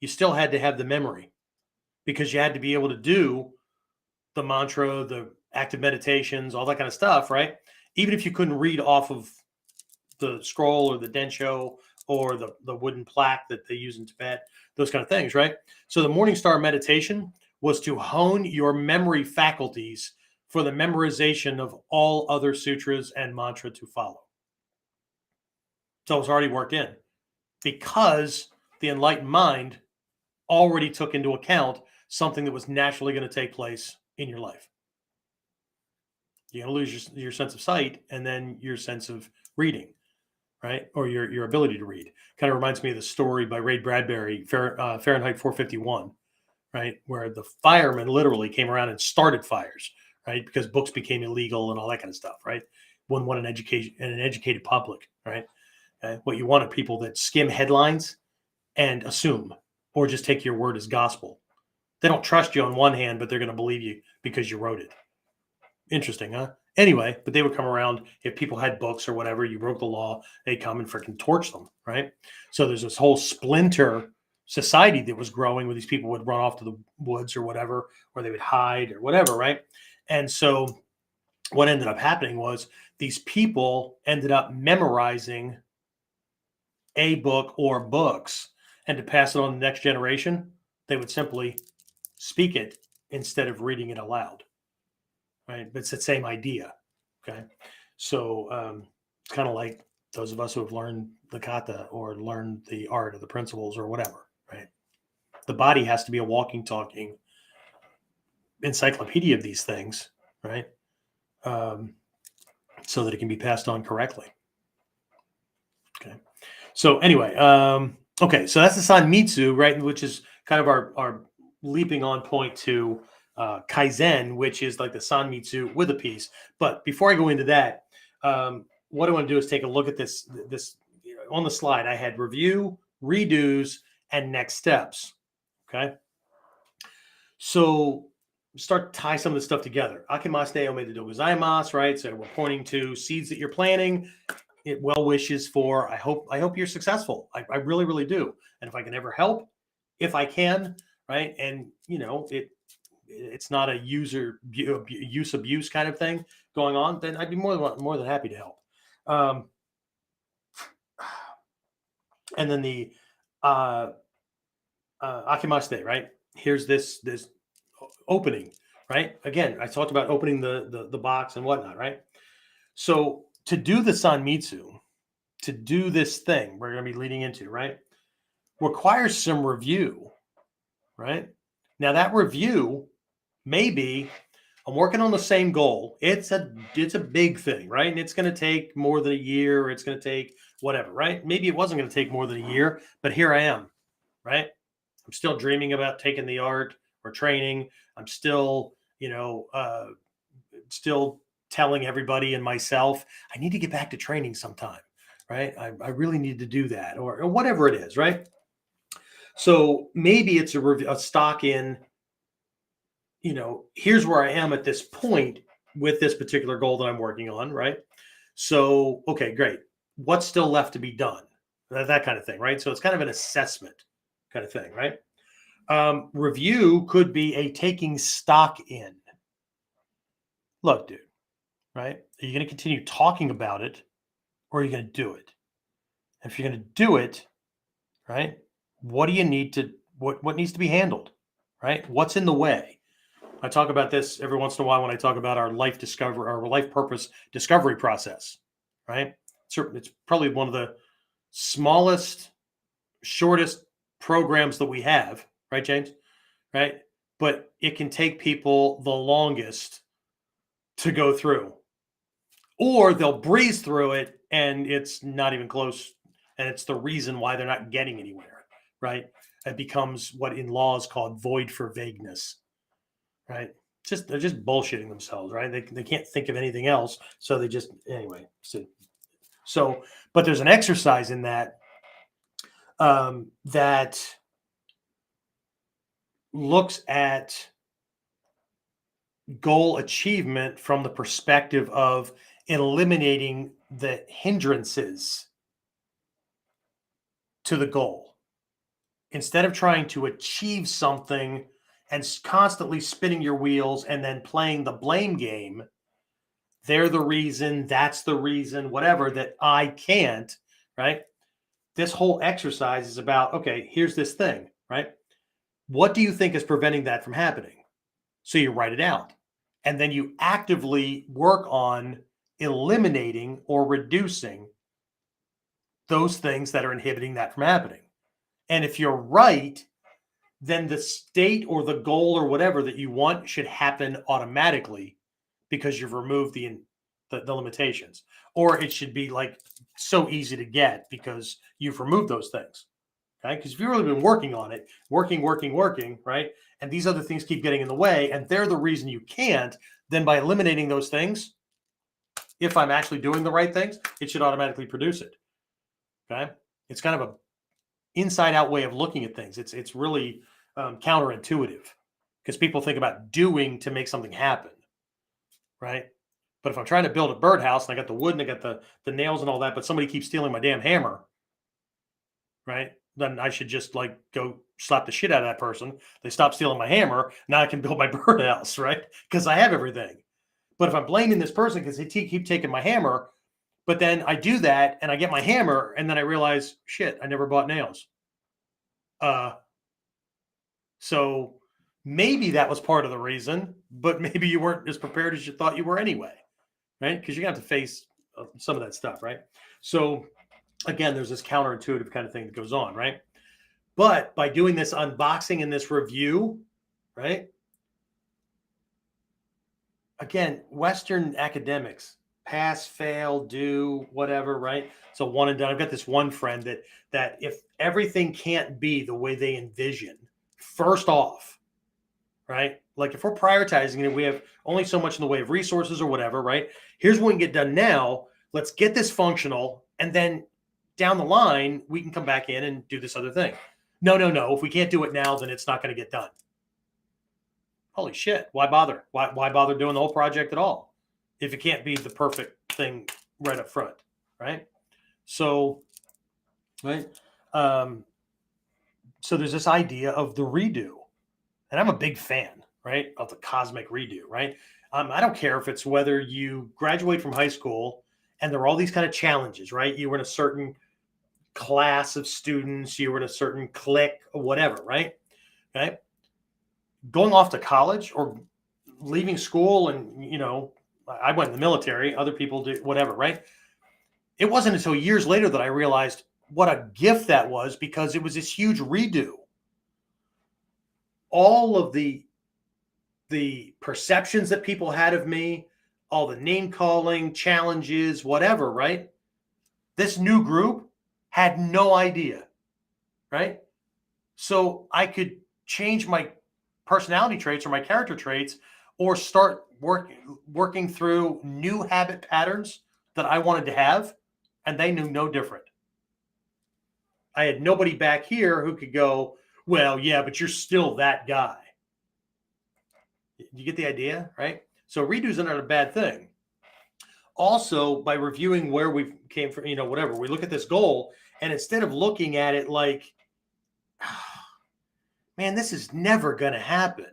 You still had to have the memory because you had to be able to do the mantra, the active meditations, all that kind of stuff, right? Even if you couldn't read off of the scroll or the densho or the wooden plaque that they use in Tibet, those kind of things, right? So the Morning Star meditation was to hone your memory faculties for the memorization of all other sutras and mantra to follow. So it was already worked in because the enlightened mind already took into account something that was naturally going to take place in your life. You're going to lose your sense of sight and then your sense of reading, right? Or your ability to read. Kind of reminds me of the story by Ray Bradbury, Fahrenheit 451, right? Where the firemen literally came around and started fires, right? Because books became illegal and all that kind of stuff, right? Wouldn't want an educated public, right? What you want are people that skim headlines and assume, or just take your word as gospel. They don't trust you on one hand, but they're going to believe you because you wrote it. Interesting, huh? Anyway, but they would come around if people had books or whatever, you broke the law, they'd come and freaking torch them, right? So there's this whole splinter society that was growing where these people would run off to the woods or whatever, or they would hide or whatever, right? And so what ended up happening was these people ended up memorizing a book or books, and to pass it on to the next generation, they would simply speak it instead of reading it aloud, right? But it's the same idea, okay? So it's kind of like those of us who have learned the kata or learned the art or the principles or whatever, right? The body has to be a walking, talking encyclopedia of these things, right? So that it can be passed on correctly. Okay. So anyway, okay, so that's the Sanmitsu, right? Which is kind of our leaping on point to Kaizen, which is like the Sanmitsu with a piece. But before I go into that, what I want to do is take a look at this on the slide. I had review, redos, and next steps. Okay. So start to tie some of this stuff together. Akimaste omete gozaimasu, right? So we're pointing to seeds that you're planting. It well wishes for, I hope you're successful. I really, really do. And if I can ever help, if I can, right? And it's not a use abuse kind of thing going on, then I'd be more than happy to help. And then the Akimaste, right? Here's this opening, right? Again, I talked about opening the box and whatnot, right? So to do the Sanmitsu, to do this thing we're going to be leading into, right, requires some review, right? Now that review may be, I'm working on the same goal. It's a big thing, right? And it's going to take more than a year. Or it's going to take whatever, right? Maybe it wasn't going to take more than a year, but here I am, right? I'm still dreaming about taking the art or training. I'm still, still telling everybody and myself, I need to get back to training sometime, right? I really need to do that or whatever it is, right? So maybe it's a stock in, here's where I am at this point with this particular goal that I'm working on, right? So, okay, great. What's still left to be done? That kind of thing, right? So it's kind of an assessment kind of thing, right? Review could be a taking stock in. Look, dude, right? Are you going to continue talking about it or are you going to do it? If you're going to do it, right? What do you need to, what needs to be handled, right? What's in the way? I talk about this every once in a while when I talk about our life purpose discovery process, right? It's probably one of the smallest, shortest programs that we have, right, James? Right? But it can take people the longest to go through, or they'll breeze through it and it's not even close. And it's the reason why they're not getting anywhere, right? It becomes what in law is called void for vagueness, right? They're just bullshitting themselves, right? They can't think of anything else, so they just anyway. So but there's an exercise in that that looks at goal achievement from the perspective of eliminating the hindrances to the goal. Instead of trying to achieve something and constantly spinning your wheels and then playing the blame game, they're the reason, that's the reason, whatever, that I can't, right? This whole exercise is about, okay, here's this thing, right? What do you think is preventing that from happening? So you write it out. And then you actively work on eliminating or reducing those things that are inhibiting that from happening. And if you're right, then the state or the goal or whatever that you want should happen automatically because you've removed the limitations. Or it should be like so easy to get because you've removed those things. Okay. Because if you've really been working on it, working, right? And these other things keep getting in the way, and they're the reason you can't, then by eliminating those things, if I'm actually doing the right things, it should automatically produce it. Okay. It's kind of a inside out way of looking at things. It's really counterintuitive because people think about doing to make something happen. Right. But if I'm trying to build a birdhouse and I got the wood and I got the nails and all that, but somebody keeps stealing my damn hammer, right? Then I should just like go slap the shit out of that person. They stop stealing my hammer. Now I can build my birdhouse, right? Because I have everything. But if I'm blaming this person because they keep taking my hammer, but then I do that and I get my hammer and then I realize, shit, I never bought nails. So maybe that was part of the reason, but maybe you weren't as prepared as you thought you were anyway, right? Because you're going to have to face some of that stuff, right? So again, there's this counterintuitive kind of thing that goes on, right? But by doing this unboxing and this review, right? Again, Western academics, pass, fail, do, whatever, right? So one and done. I've got this one friend that if everything can't be the way they envision, first off, right? Like if we're prioritizing it, we have only so much in the way of resources or whatever, right? Here's what we can get done now. Let's get this functional, and then down the line, we can come back in and do this other thing. No. If we can't do it now, then it's not going to get done. Holy shit. Why bother? Why bother doing the whole project at all if it can't be the perfect thing right up front, right? So, right. So there's this idea of the redo. And I'm a big fan, right, of the cosmic redo, right? I don't care if it's whether you graduate from high school and there are all these kind of challenges, right? You were in a certain class of students, you were in a certain clique or whatever, right? Okay. Going off to college or leaving school, and, you know, I went in the military, other people do whatever, right? It wasn't until years later that I realized what a gift that was, because it was this huge redo. All of the perceptions that people had of me, all the name calling, challenges, whatever, right? This new group had no idea, right? So I could change my personality traits or my character traits, or start working through new habit patterns that I wanted to have, and they knew no different. I had nobody back here who could go, well, yeah, but you're still that guy. You get the idea, right? So redos are not a bad thing. Also, by reviewing where we came from, you know, whatever, we look at this goal, and instead of looking at it like, man, this is never going to happen.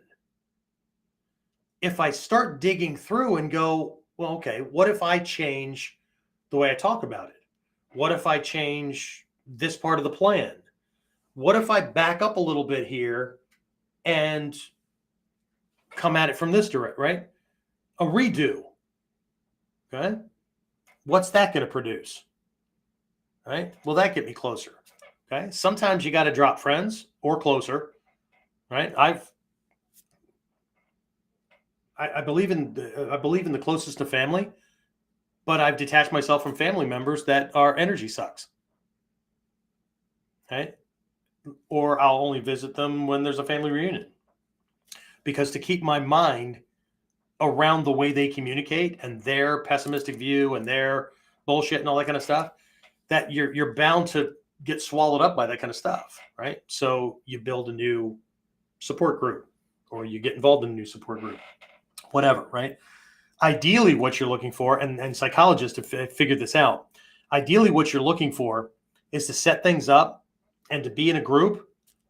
If I start digging through and go, well, okay, what if I change the way I talk about it? What if I change this part of the plan? What if I back up a little bit here and come at it from this direct, right? A redo. Okay. What's that going to produce? Right? Will that get me closer? Okay. Sometimes you got to drop friends or closer. Right? I believe in the closest to family, but I've detached myself from family members that our energy sucks. Right? Or I'll only visit them when there's a family reunion. Because to keep my mind around the way they communicate and their pessimistic view and their bullshit and all that kind of stuff, that you're bound to get swallowed up by that kind of stuff, right? So you build a new support group, or you get involved in a new support group, whatever, right? Ideally, what you're looking for, and psychologists have figured this out, ideally what you're looking for is to set things up and to be in a group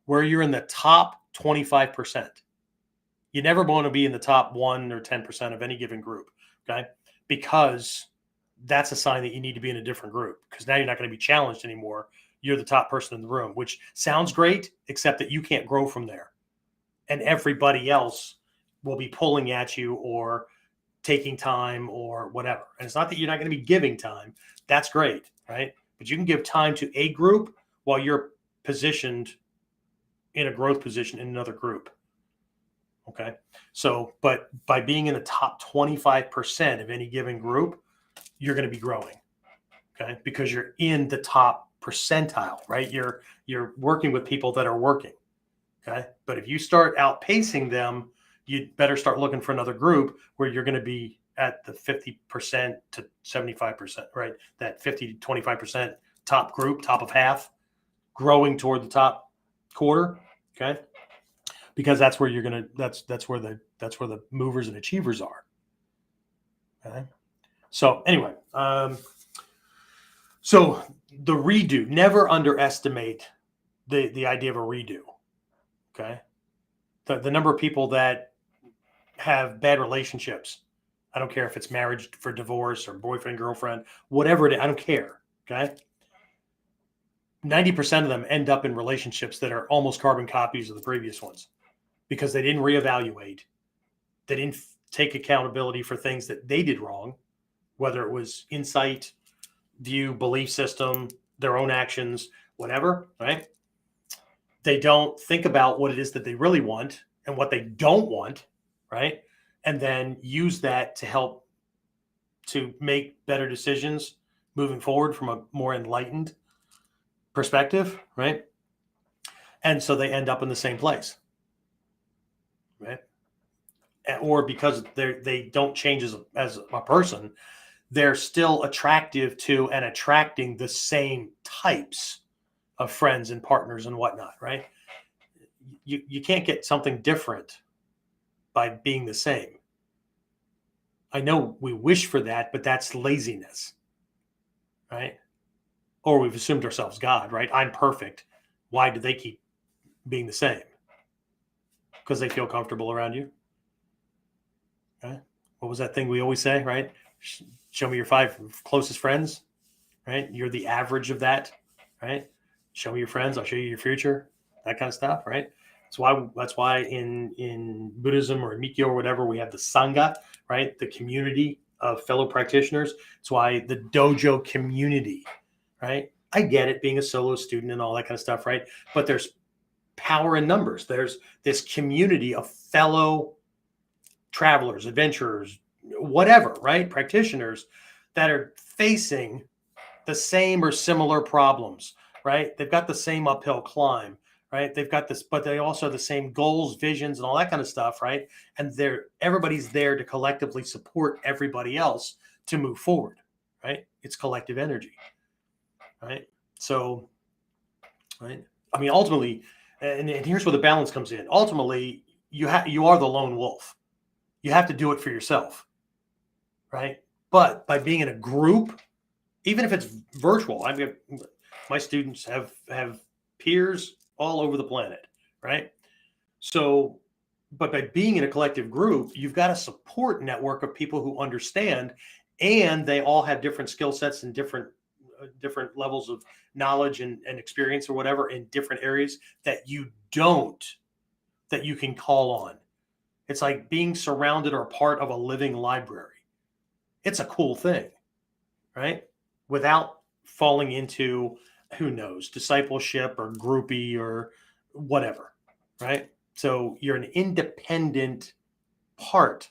where you're in the top 25%. You never want to be in the top 1 or 10% of any given group, okay? Because that's a sign that you need to be in a different group, because now you're not going to be challenged anymore. You're the top person in the room, which sounds great, except that you can't grow from there. And everybody else will be pulling at you or taking time or whatever. And it's not that you're not going to be giving time. That's great, right? But you can give time to a group while you're positioned in a growth position in another group. Okay. So, but by being in the top 25% of any given group, you're going to be growing. Okay. Because you're in the top percentile, right? You're working with people that are working. Okay. But if you start outpacing them, you better start looking for another group where you're going to be at the 50% to 75%, right? That 50 to 25% top group, top of half, growing toward the top quarter. Okay. Because that's where you're going to, that's where the movers and achievers are. Okay. So anyway, so the redo, never underestimate the idea of a redo. Okay. The number of people that have bad relationships, I don't care if it's marriage for divorce or boyfriend, girlfriend, whatever it is, I don't care. Okay. 90% of them end up in relationships that are almost carbon copies of the previous ones, because they didn't reevaluate. They didn't take accountability for things that they did wrong, whether it was insight, view, belief system, their own actions, whatever, right? They don't think about what it is that they really want and what they don't want, right? And then use that to help to make better decisions moving forward from a more enlightened perspective, right? And so they end up in the same place. Right? Or because they don't change as a person, they're still attractive to and attracting the same types of friends and partners and whatnot, right? You can't get something different by being the same. I know we wish for that, but that's laziness, right? Or we've assumed ourselves God, right? I'm perfect. Why do they keep being the same? Because they feel comfortable around you. Okay. What was that thing we always say, right? Show me your 5 closest friends, right? You're the average of that, right? Show me your friends, I'll show you your future, that kind of stuff, right? That's why in Buddhism or in Mikyo or whatever, we have the Sangha, right? The community of fellow practitioners. It's why the dojo community, right? I get it, being a solo student and all that kind of stuff, right? But there's power in numbers. There's this community of fellow travelers, adventurers, whatever, right? Practitioners that are facing the same or similar problems, right? They've got the same uphill climb, right? They've got this, but they also have the same goals, visions, and all that kind of stuff, right? And everybody's there to collectively support everybody else to move forward, right? It's collective energy, right? So, right? I mean, ultimately, and here's where the balance comes in. Ultimately, you are the lone wolf. You have to do it for yourself, right? But by being in a group, even if it's virtual, my students have peers all over the planet, right? So, but by being in a collective group, you've got a support network of people who understand, and they all have different skill sets and different different levels of knowledge and experience or whatever in different areas that you can call on. It's like being surrounded or part of a living library. It's a cool thing, right? Without falling into, who knows, discipleship or groupie or whatever, right? So you're an independent part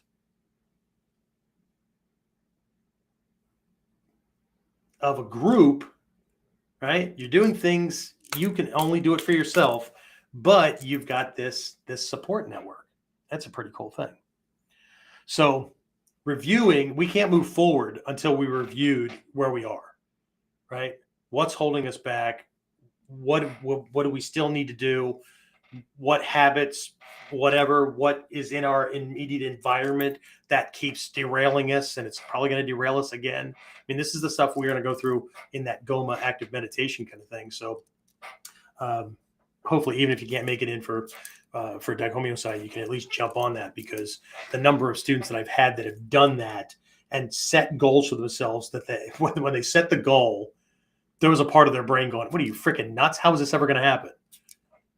of a group, right? You're doing things, you can only do it for yourself, but you've got this support network. That's a pretty cool thing. So reviewing, we can't move forward until we reviewed where we are, right? What's holding us back? What do we still need to do? What habits, whatever, what is in our immediate environment that keeps derailing us, and it's probably going to derail us again. I mean, this is the stuff we're going to go through in that Goma active meditation kind of thing. So hopefully, even if you can't make it in for Daihomeosai, you can at least jump on that, because the number of students that I've had that have done that and set goals for themselves, that when they set the goal, there was a part of their brain going, what are you, freaking nuts? How is this ever going to happen?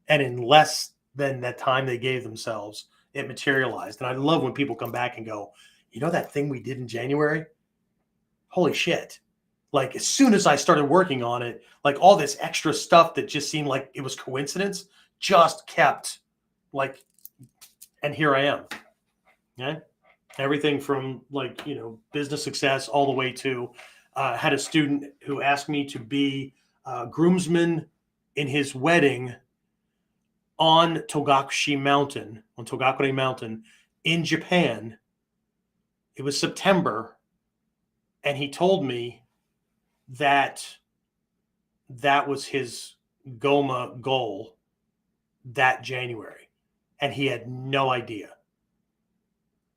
And in less than that time they gave themselves, it materialized. And I love when people come back and go, you know, that thing we did in January? Holy shit. Like, as soon as I started working on it, like, all this extra stuff that just seemed like it was coincidence just kept, like, and here I am. Okay. Everything from, like, you know, business success all the way to had a student who asked me to be groomsman in his wedding on Togakure Mountain in Japan. It was September, and he told me that was his Goma goal that January, and he had no idea.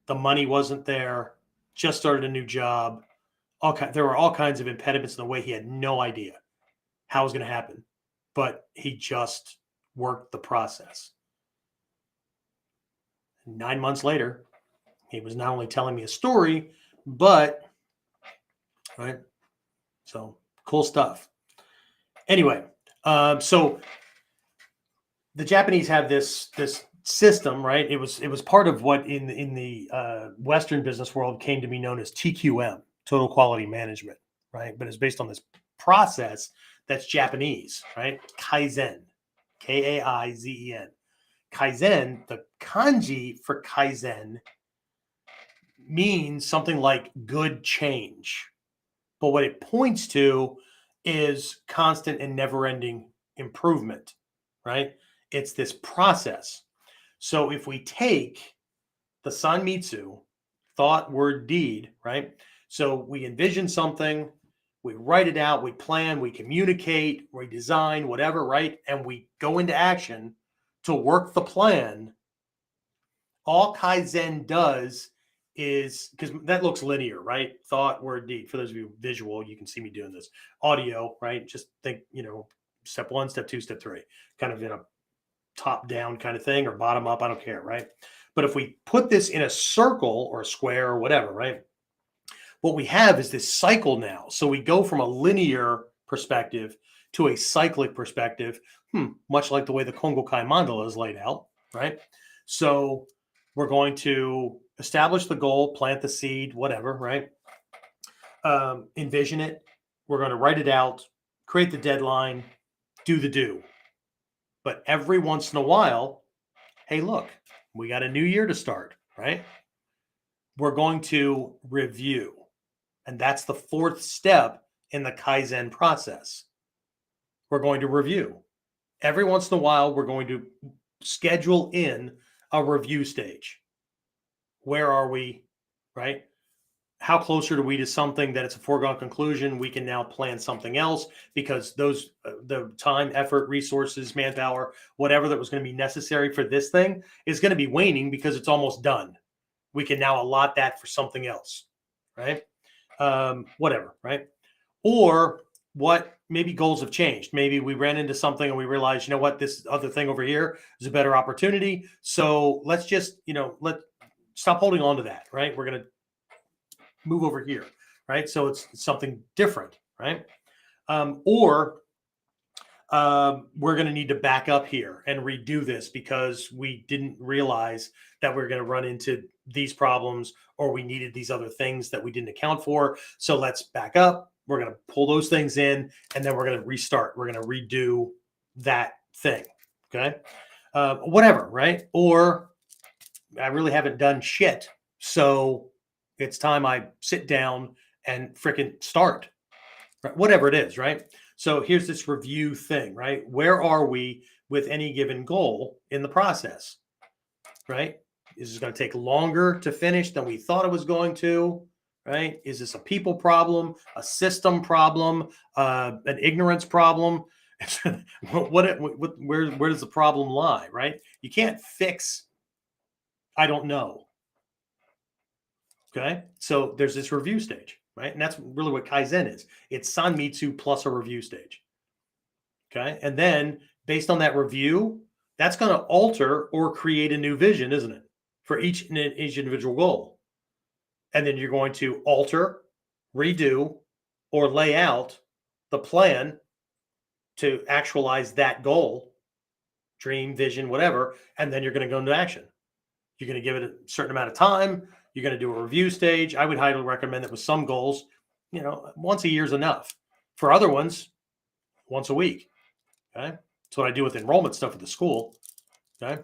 The money wasn't there, just started a new job. There were all kinds of impediments in the way. He had no idea how it was going to happen, but he just worked the process. 9 months later, he was not only telling me a story, but, right? So cool stuff. Anyway, so the Japanese have this system, right? It was part of what in the Western business world came to be known as TQM, total quality management, right? But it's based on this process that's Japanese, right? Kaizen, Kaizen. Kaizen, the kanji for Kaizen means something like good change. But what it points to is constant and never-ending improvement, right? It's this process. So if we take the Sanmitsu, thought, word, deed, right? So we envision something, we write it out, we plan, we communicate, we design, whatever, right? And we go into action to work the plan. All Kaizen does is, because that looks linear, right? Thought, word, deed. For those of you visual, you can see me doing this. Audio, right? Just think, you know, step 1, step 2, step 3, kind of in a top down kind of thing, or bottom up, I don't care, right? But if we put this in a circle or a square or whatever, right? What we have is this cycle now. So we go from a linear perspective to a cyclic perspective, much like the way the Kongokai mandala is laid out, right? So we're going to establish the goal, plant the seed, whatever, right? Envision it. We're going to write it out, create the deadline, do the do. But every once in a while, hey, look, we got a new year to start, right? We're going to review. And that's the 4th step in the Kaizen process. We're going to review. Every once in a while, we're going to schedule in a review stage. Where are we, right? How closer are we to something that it's a foregone conclusion? We can now plan something else, because those the time, effort, resources, manpower, whatever that was going to be necessary for this thing is going to be waning because it's almost done. We can now allot that for something else, right? Whatever, right? Or what, maybe goals have changed. Maybe we ran into something and we realized, you know what, this other thing over here is a better opportunity. So let's just, stop holding on to that, right? We're going to move over here, right? So it's something different, right? Or we're going to need to back up here and redo this because we didn't realize that we are going to run into these problems, or we needed these other things that we didn't account for. So let's back up. We're going to pull those things in, and then we're going to restart. We're going to redo that thing. Okay. Whatever. Right. Or I really haven't done shit. So it's time I sit down and frickin' start. Right? Whatever it is. Right. So here's this review thing, right? Where are we with any given goal in the process, right? Is this going to take longer to finish than we thought it was going to, right? Is this a people problem, a system problem, an ignorance problem? Where does the problem lie, right? You can't fix, I don't know. Okay, so there's this review stage. Right. And that's really what Kaizen is. It's Sanmitsu plus a review stage. Okay. And then based on that review, that's going to alter or create a new vision, isn't it? For each individual goal. And then you're going to alter, redo, or lay out the plan to actualize that goal, dream, vision, whatever. And then you're going to go into action. You're going to give it a certain amount of time. You're going to do a review stage. I would highly recommend that with some goals, once a year is enough. For other ones, once a week. Okay. That's what I do with enrollment stuff at the school. Okay.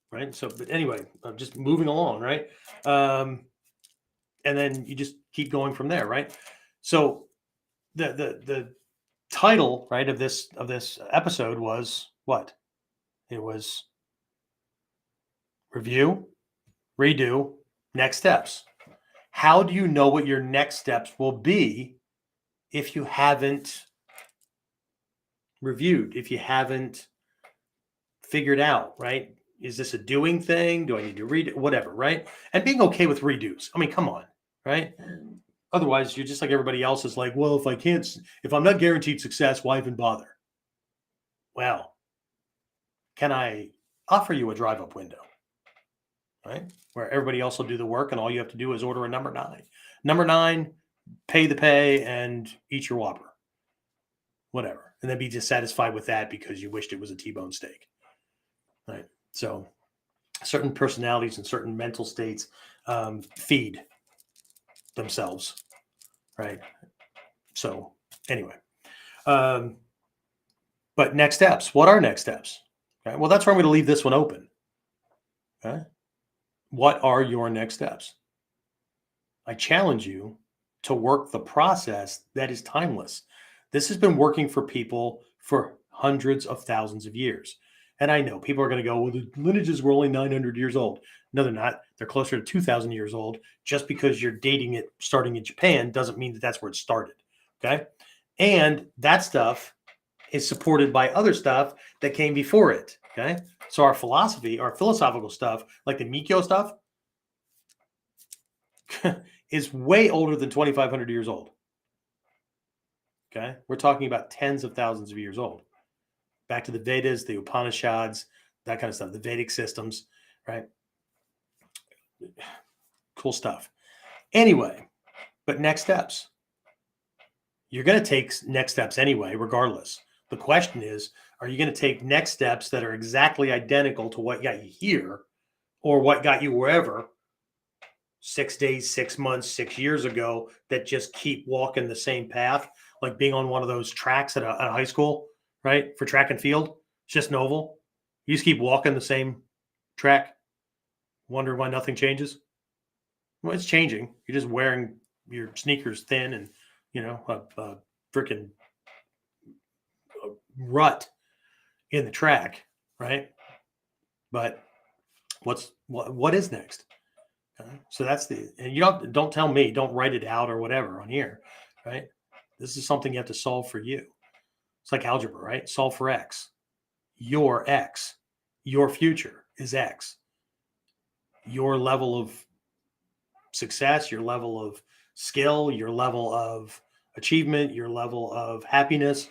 Right. So, but anyway, I'm just moving along. Right. And then you just keep going from there. Right. So the title, right, of this episode was what? It was review, redo, next steps. How do you know what your next steps will be if you haven't reviewed, if you haven't figured out, right? Is this a doing thing? Do I need to read it? Whatever, right? And being okay with redos. I mean, come on, right? Otherwise, you're just like everybody else is like, well, if I'm not guaranteed success, why even bother? Well, can I offer you a drive-up window? Right? Where everybody else will do the work and all you have to do is order a number 9. Number 9, pay the pay and eat your Whopper. Whatever. And then be dissatisfied with that because you wished it was a T-bone steak. Right? So certain personalities and certain mental states feed themselves. Right? So anyway. But next steps. What are next steps? Okay? Well, that's where I'm going to leave this one open. Okay? What are your next steps? I challenge you to work the process that is timeless. This has been working for people for hundreds of thousands of years. And I know people are going to go, well, the lineages were only 900 years old. No, they're not. They're closer to 2,000 years old. Just because you're dating it starting in Japan doesn't mean that that's where it started. Okay. And that stuff is supported by other stuff that came before it. Okay. So our philosophy, our philosophical stuff, like the Mikyo stuff, is way older than 2,500 years old. Okay. We're talking about tens of thousands of years old. Back to the Vedas, the Upanishads, that kind of stuff, the Vedic systems, right? Cool stuff. Anyway, but next steps. You're going to take next steps anyway, regardless. The question is, are you going to take next steps that are exactly identical to what got you here or what got you wherever 6 days, 6 months, 6 years ago that just keep walking the same path, like being on one of those tracks at a high school, right? For track and field. It's just an oval. You just keep walking the same track. Wonder why nothing changes. Well, it's changing. You're just wearing your sneakers thin and, a freaking rut in the track, right? But what is next? So that's and you don't tell me, don't write it out or whatever on here, right? This is something you have to solve for you. It's like algebra, right? Solve for X. Your X. Your future is X. Your level of success, your level of skill, your level of achievement, your level of happiness.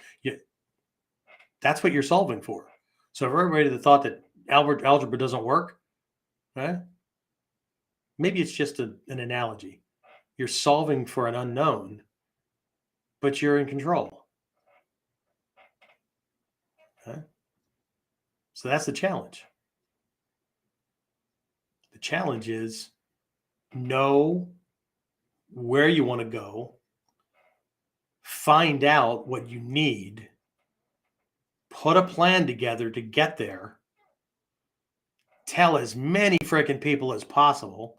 That's what you're solving for. So for everybody that thought that algebra doesn't work, right? Maybe it's just an analogy. You're solving for an unknown but you're in control. Okay? So that's the challenge. The challenge is know where you want to go, find out what you need, put a plan together to get there, tell as many freaking people as possible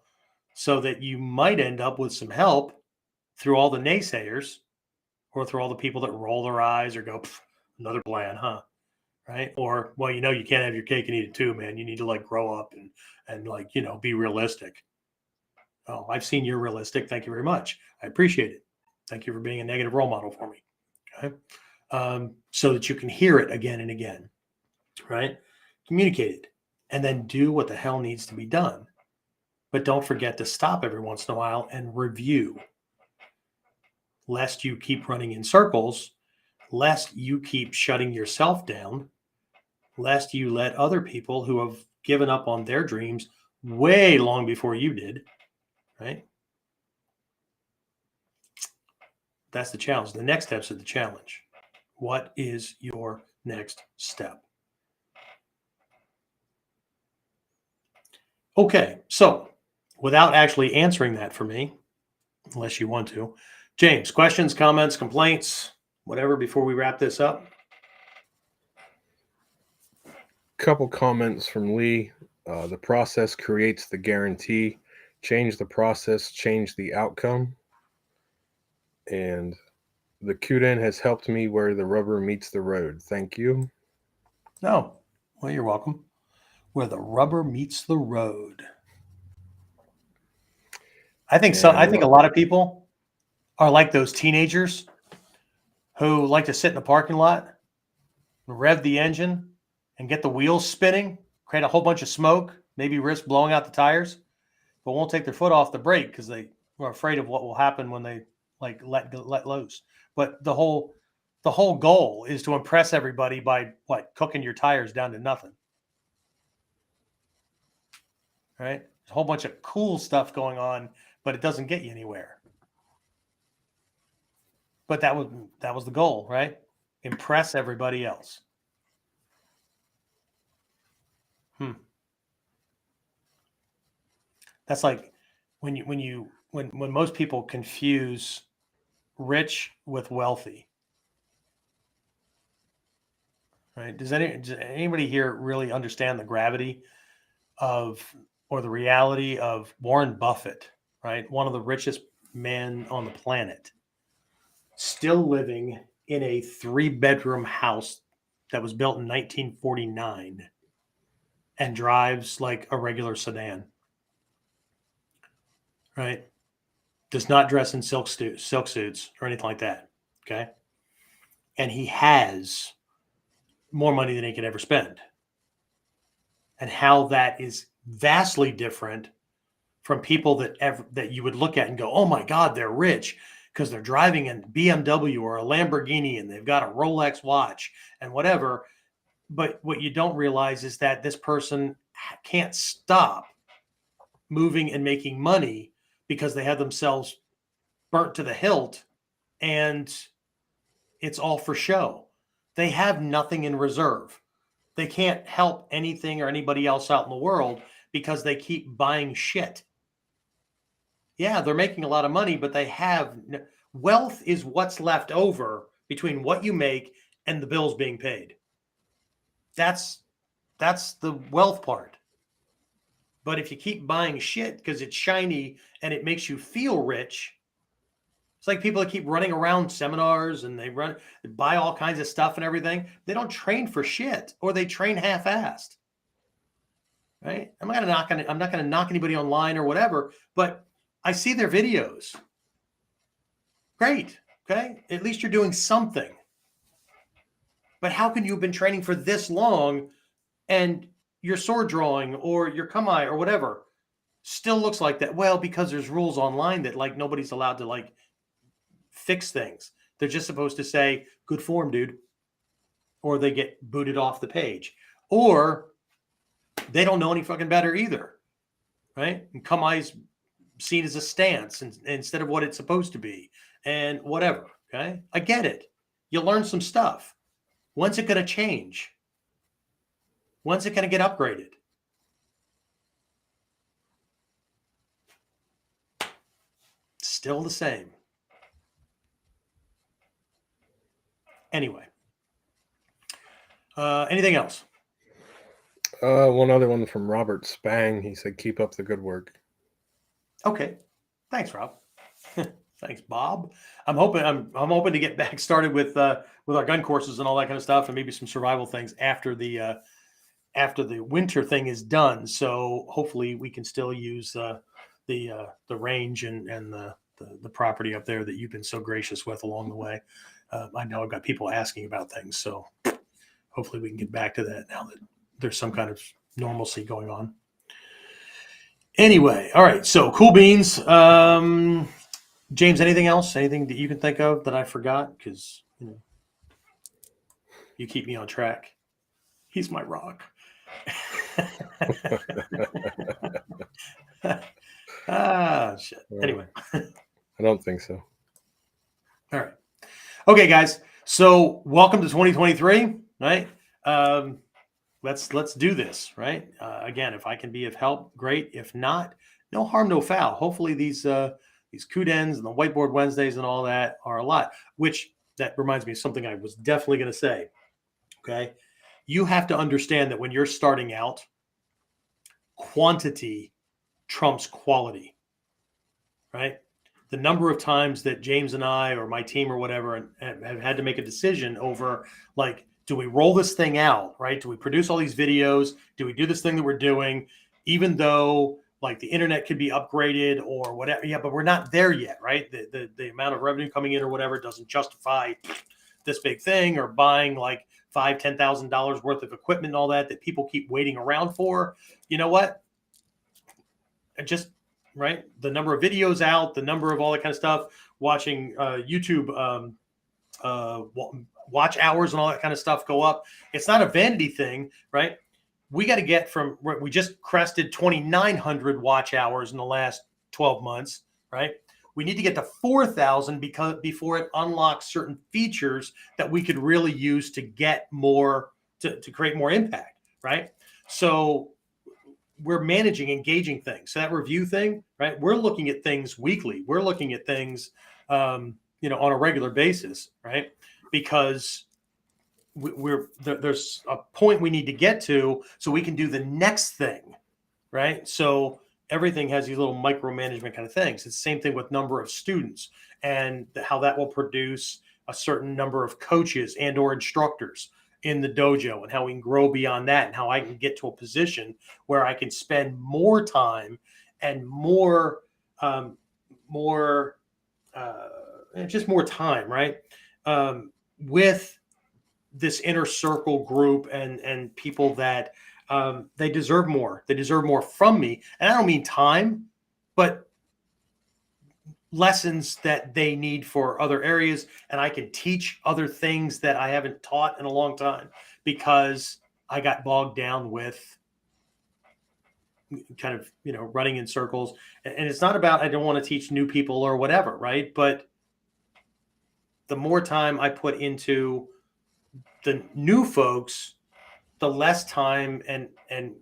so that you might end up with some help through all the naysayers or through all the people that roll their eyes or go, another plan, huh? Right? Or, well, you can't have your cake and eat it too, man. You need to like grow up and like, be realistic. Oh, I've seen you're realistic. Thank you very much. I appreciate it. Thank you for being a negative role model for me. Okay. So that you can hear it again and again, right? Communicate it and then do what the hell needs to be done. But don't forget to stop every once in a while and review, lest you keep running in circles, lest you keep shutting yourself down, lest you let other people who have given up on their dreams way long before you did, right? That's the challenge. The next steps are the challenge. What is your next step? Okay, so without actually answering that for me, unless you want to, James, questions, comments, complaints, whatever, before we wrap this up? Couple comments from Lee. The process creates the guarantee. Change the process, change the outcome. And the KUDEN has helped me where the rubber meets the road. Thank you. No. Well, you're welcome. Where the rubber meets the road. I think so. I think a lot of people are like those teenagers who like to sit in the parking lot, rev the engine, and get the wheels spinning, create a whole bunch of smoke, maybe risk blowing out the tires, but won't take their foot off the brake because they are afraid of what will happen when they like let loose. But the whole goal is to impress everybody by cooking your tires down to nothing. Right? There's a whole bunch of cool stuff going on, but it doesn't get you anywhere. But that was the goal, right? Impress everybody else. That's like when most people confuse rich with wealthy. Right? Does anybody here really understand the gravity of or the reality of Warren Buffett, right? One of the richest men on the planet, still living in a 3-bedroom house that was built in 1949 and drives like a regular sedan, right? Does not dress in silk suits or anything like that, okay? And he has more money than he could ever spend. And how that is vastly different from people that you would look at and go, oh my God, they're rich because they're driving a BMW or a Lamborghini and they've got a Rolex watch and whatever. But what you don't realize is that this person can't stop moving and making money because they have themselves burnt to the hilt and it's all for show. They have nothing in reserve. They can't help anything or anybody else out in the world because they keep buying shit. Yeah, they're making a lot of money, but they have wealth is what's left over between what you make and the bills being paid. That's the wealth part. But if you keep buying shit because it's shiny and it makes you feel rich, it's like people that keep running around seminars and they buy all kinds of stuff and everything. They don't train for shit, or they train half-assed. Right? I'm not going to knock anybody online or whatever, but I see their videos. Great. Okay. At least you're doing something. But how can you have been training for this long and your sword drawing or your kami or whatever still looks like that? Well, because there's rules online that like nobody's allowed to like fix things. They're just supposed to say, good form, dude. Or they get booted off the page. Or they don't know any fucking better either. Right? And kami's seen as a stance instead of what it's supposed to be. And whatever. Okay. I get it. You learn some stuff. When's it going to change? When's it going to get upgraded? Still the same. Anyway. Anything else? One other one from Robert Spang. He said, "Keep up the good work." Okay. Thanks, Rob. Thanks, Bob. I'm hoping to get back started with our gun courses and all that kind of stuff, and maybe some survival things after the winter thing is done. So hopefully we can still use the range and the property up there that you've been so gracious with along the way. I know I've got people asking about things, so hopefully we can get back to that now that there's some kind of normalcy going on. Anyway, all right. So cool beans. James, anything else? Anything that you can think of that I forgot? Because you keep me on track. He's my rock. Shit. Anyway. I don't think so. All right. Okay, guys. So welcome to 2023, right? Let's do this, right? Again, if I can be of help, great. If not, no harm, no foul. Hopefully these KUDENs and the Whiteboard Wednesdays and all that are a lot, which that reminds me of something I was definitely going to say. Okay. You have to understand that when you're starting out, quantity trumps quality, right? The number of times that James and I or my team or whatever have had to make a decision over, like, do we roll this thing out, right? Do we produce all these videos? Do we do this thing that we're doing, even though like the internet could be upgraded or whatever? Yeah, but we're not there yet, right? The amount of revenue coming in or whatever doesn't justify this big thing, or buying like $5,000-$10,000 worth of equipment and all that people keep waiting around for. You know what? Just right. The number of videos out, the number of all that kind of stuff, watching YouTube, watch hours and all that kind of stuff go up. It's not a vanity thing, right? We got to get from, we just crested 2,900 watch hours in the last 12 months, right? We need to get to 4,000 before it unlocks certain features that we could really use to get more, to create more impact, right? So we're managing, engaging things. So that review thing, right? We're looking at things weekly. We're looking at things, on a regular basis, right? Because there's a point we need to get to so we can do the next thing, right? So everything has these little micromanagement kind of things. It's the same thing with number of students and how that will produce a certain number of coaches and or instructors in the dojo, and how we can grow beyond that, and how I can get to a position where I can spend more time and more time, right? With this inner circle group and people that they deserve more. They deserve more from me. And I don't mean time, but lessons that they need for other areas. And I can teach other things that I haven't taught in a long time because I got bogged down with kind of, running in circles. And it's not about, I don't want to teach new people or whatever, right? But the more time I put into the new folks, the less time and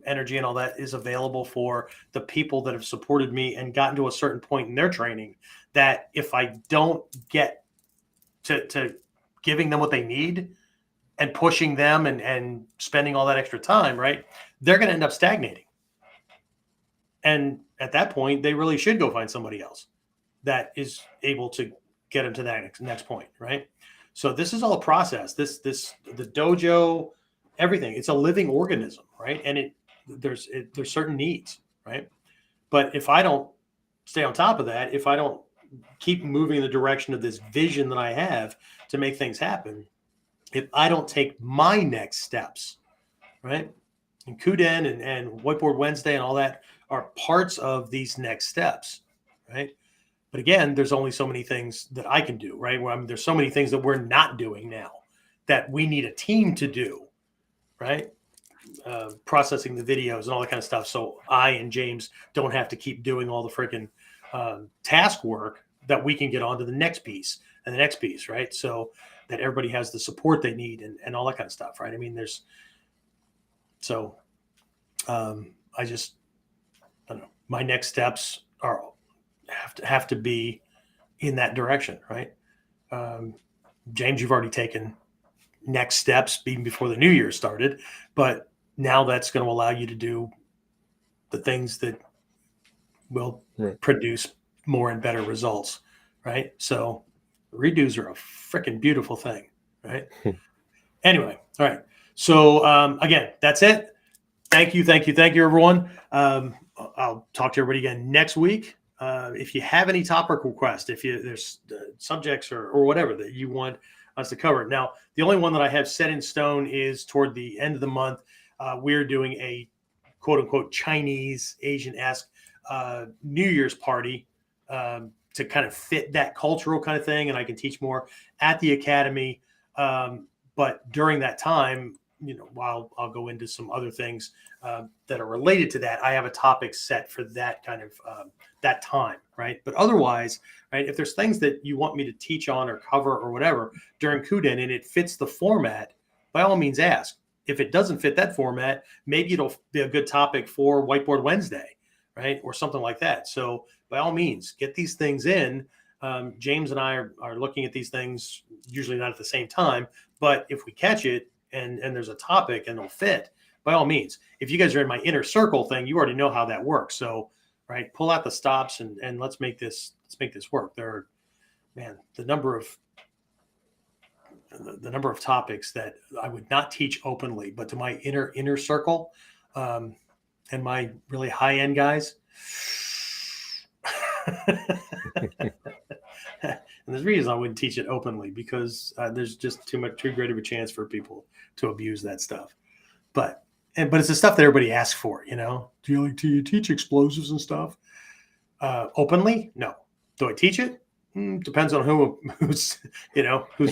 energy and all that is available for the people that have supported me and gotten to a certain point in their training, that if I don't get to giving them what they need and pushing them and spending all that extra time, right, they're going to end up stagnating. And at that point, they really should go find somebody else that is able to get them to that next point, right? So this is all a process. The dojo, everything. It's a living organism, right? And there's certain needs, right? But if I don't stay on top of that, if I don't keep moving in the direction of this vision that I have to make things happen, if I don't take my next steps, right? And KUDEN and Whiteboard Wednesday and all that are parts of these next steps, right? But again, there's only so many things that I can do, right? There's so many things that we're not doing now that we need a team to do, right? Processing the videos and all that kind of stuff. So I and James don't have to keep doing all the freaking task work, that we can get on to the next piece. and the next piece, right? So that everybody has the support they need and all that kind of stuff, right? I mean, I don't know. My next steps have to be in that direction, right? James, you've already taken next steps even before the new year started, but now that's going to allow you to do the things that will produce more and better results, right? So redos are a freaking beautiful thing, right? Anyway, all right. So again, that's it. Thank you, everyone. I'll talk to everybody again next week. If you have any topic requests, there's subjects or whatever that you want us to cover. Now, the only one that I have set in stone is toward the end of the month. We're doing a quote unquote Chinese Asian-esque New Year's party to kind of fit that cultural kind of thing. And I can teach more at the Academy. But during that time, while I'll go into some other things that are related to that, I have a topic set for that kind of that time, right? But otherwise, right, if there's things that you want me to teach on or cover or whatever during KUDEN and it fits the format, by all means ask. If it doesn't fit that format, maybe it'll be a good topic for Whiteboard Wednesday, right? Or something like that. So by all means, get these things in. James and I are looking at these things, usually not at the same time, but if we catch it and there's a topic and it'll fit, by all means. If you guys are in my inner circle thing, you already know how that works. So, right, pull out the stops and let's make this work. The number of topics that I would not teach openly, but to my inner circle and my really high end guys. And there's reasons I wouldn't teach it openly because there's just too great of a chance for people to abuse that stuff. But it's the stuff that everybody asks for, Do you teach explosives and stuff? Openly? No. Do I teach it? Depends on who's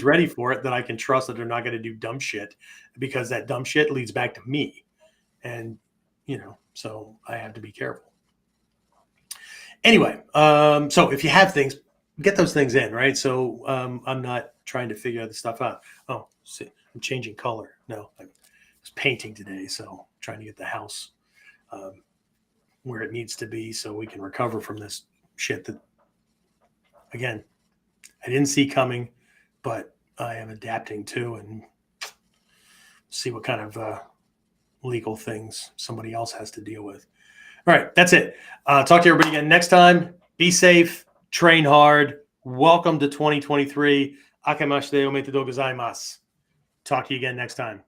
ready for it, that I can trust that they're not going to do dumb shit, because that dumb shit leads back to me. And, so I have to be careful. Anyway, so if you have things, get those things in, right? So I'm not trying to figure the stuff out. Oh, see, I'm changing color. No, I was painting today, so trying to get the house where it needs to be so we can recover from this shit that, again, I didn't see coming, but I am adapting to, and see what kind of legal things somebody else has to deal with. All right, that's it. Talk to everybody again next time. Be safe, train hard. Welcome to 2023. Akemashite omedetou gozaimasu. Talk to you again next time.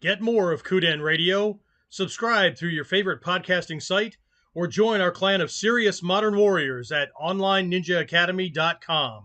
Get more of KUDEN Radio, subscribe through your favorite podcasting site, or join our clan of serious modern warriors at onlineninjaacademy.com.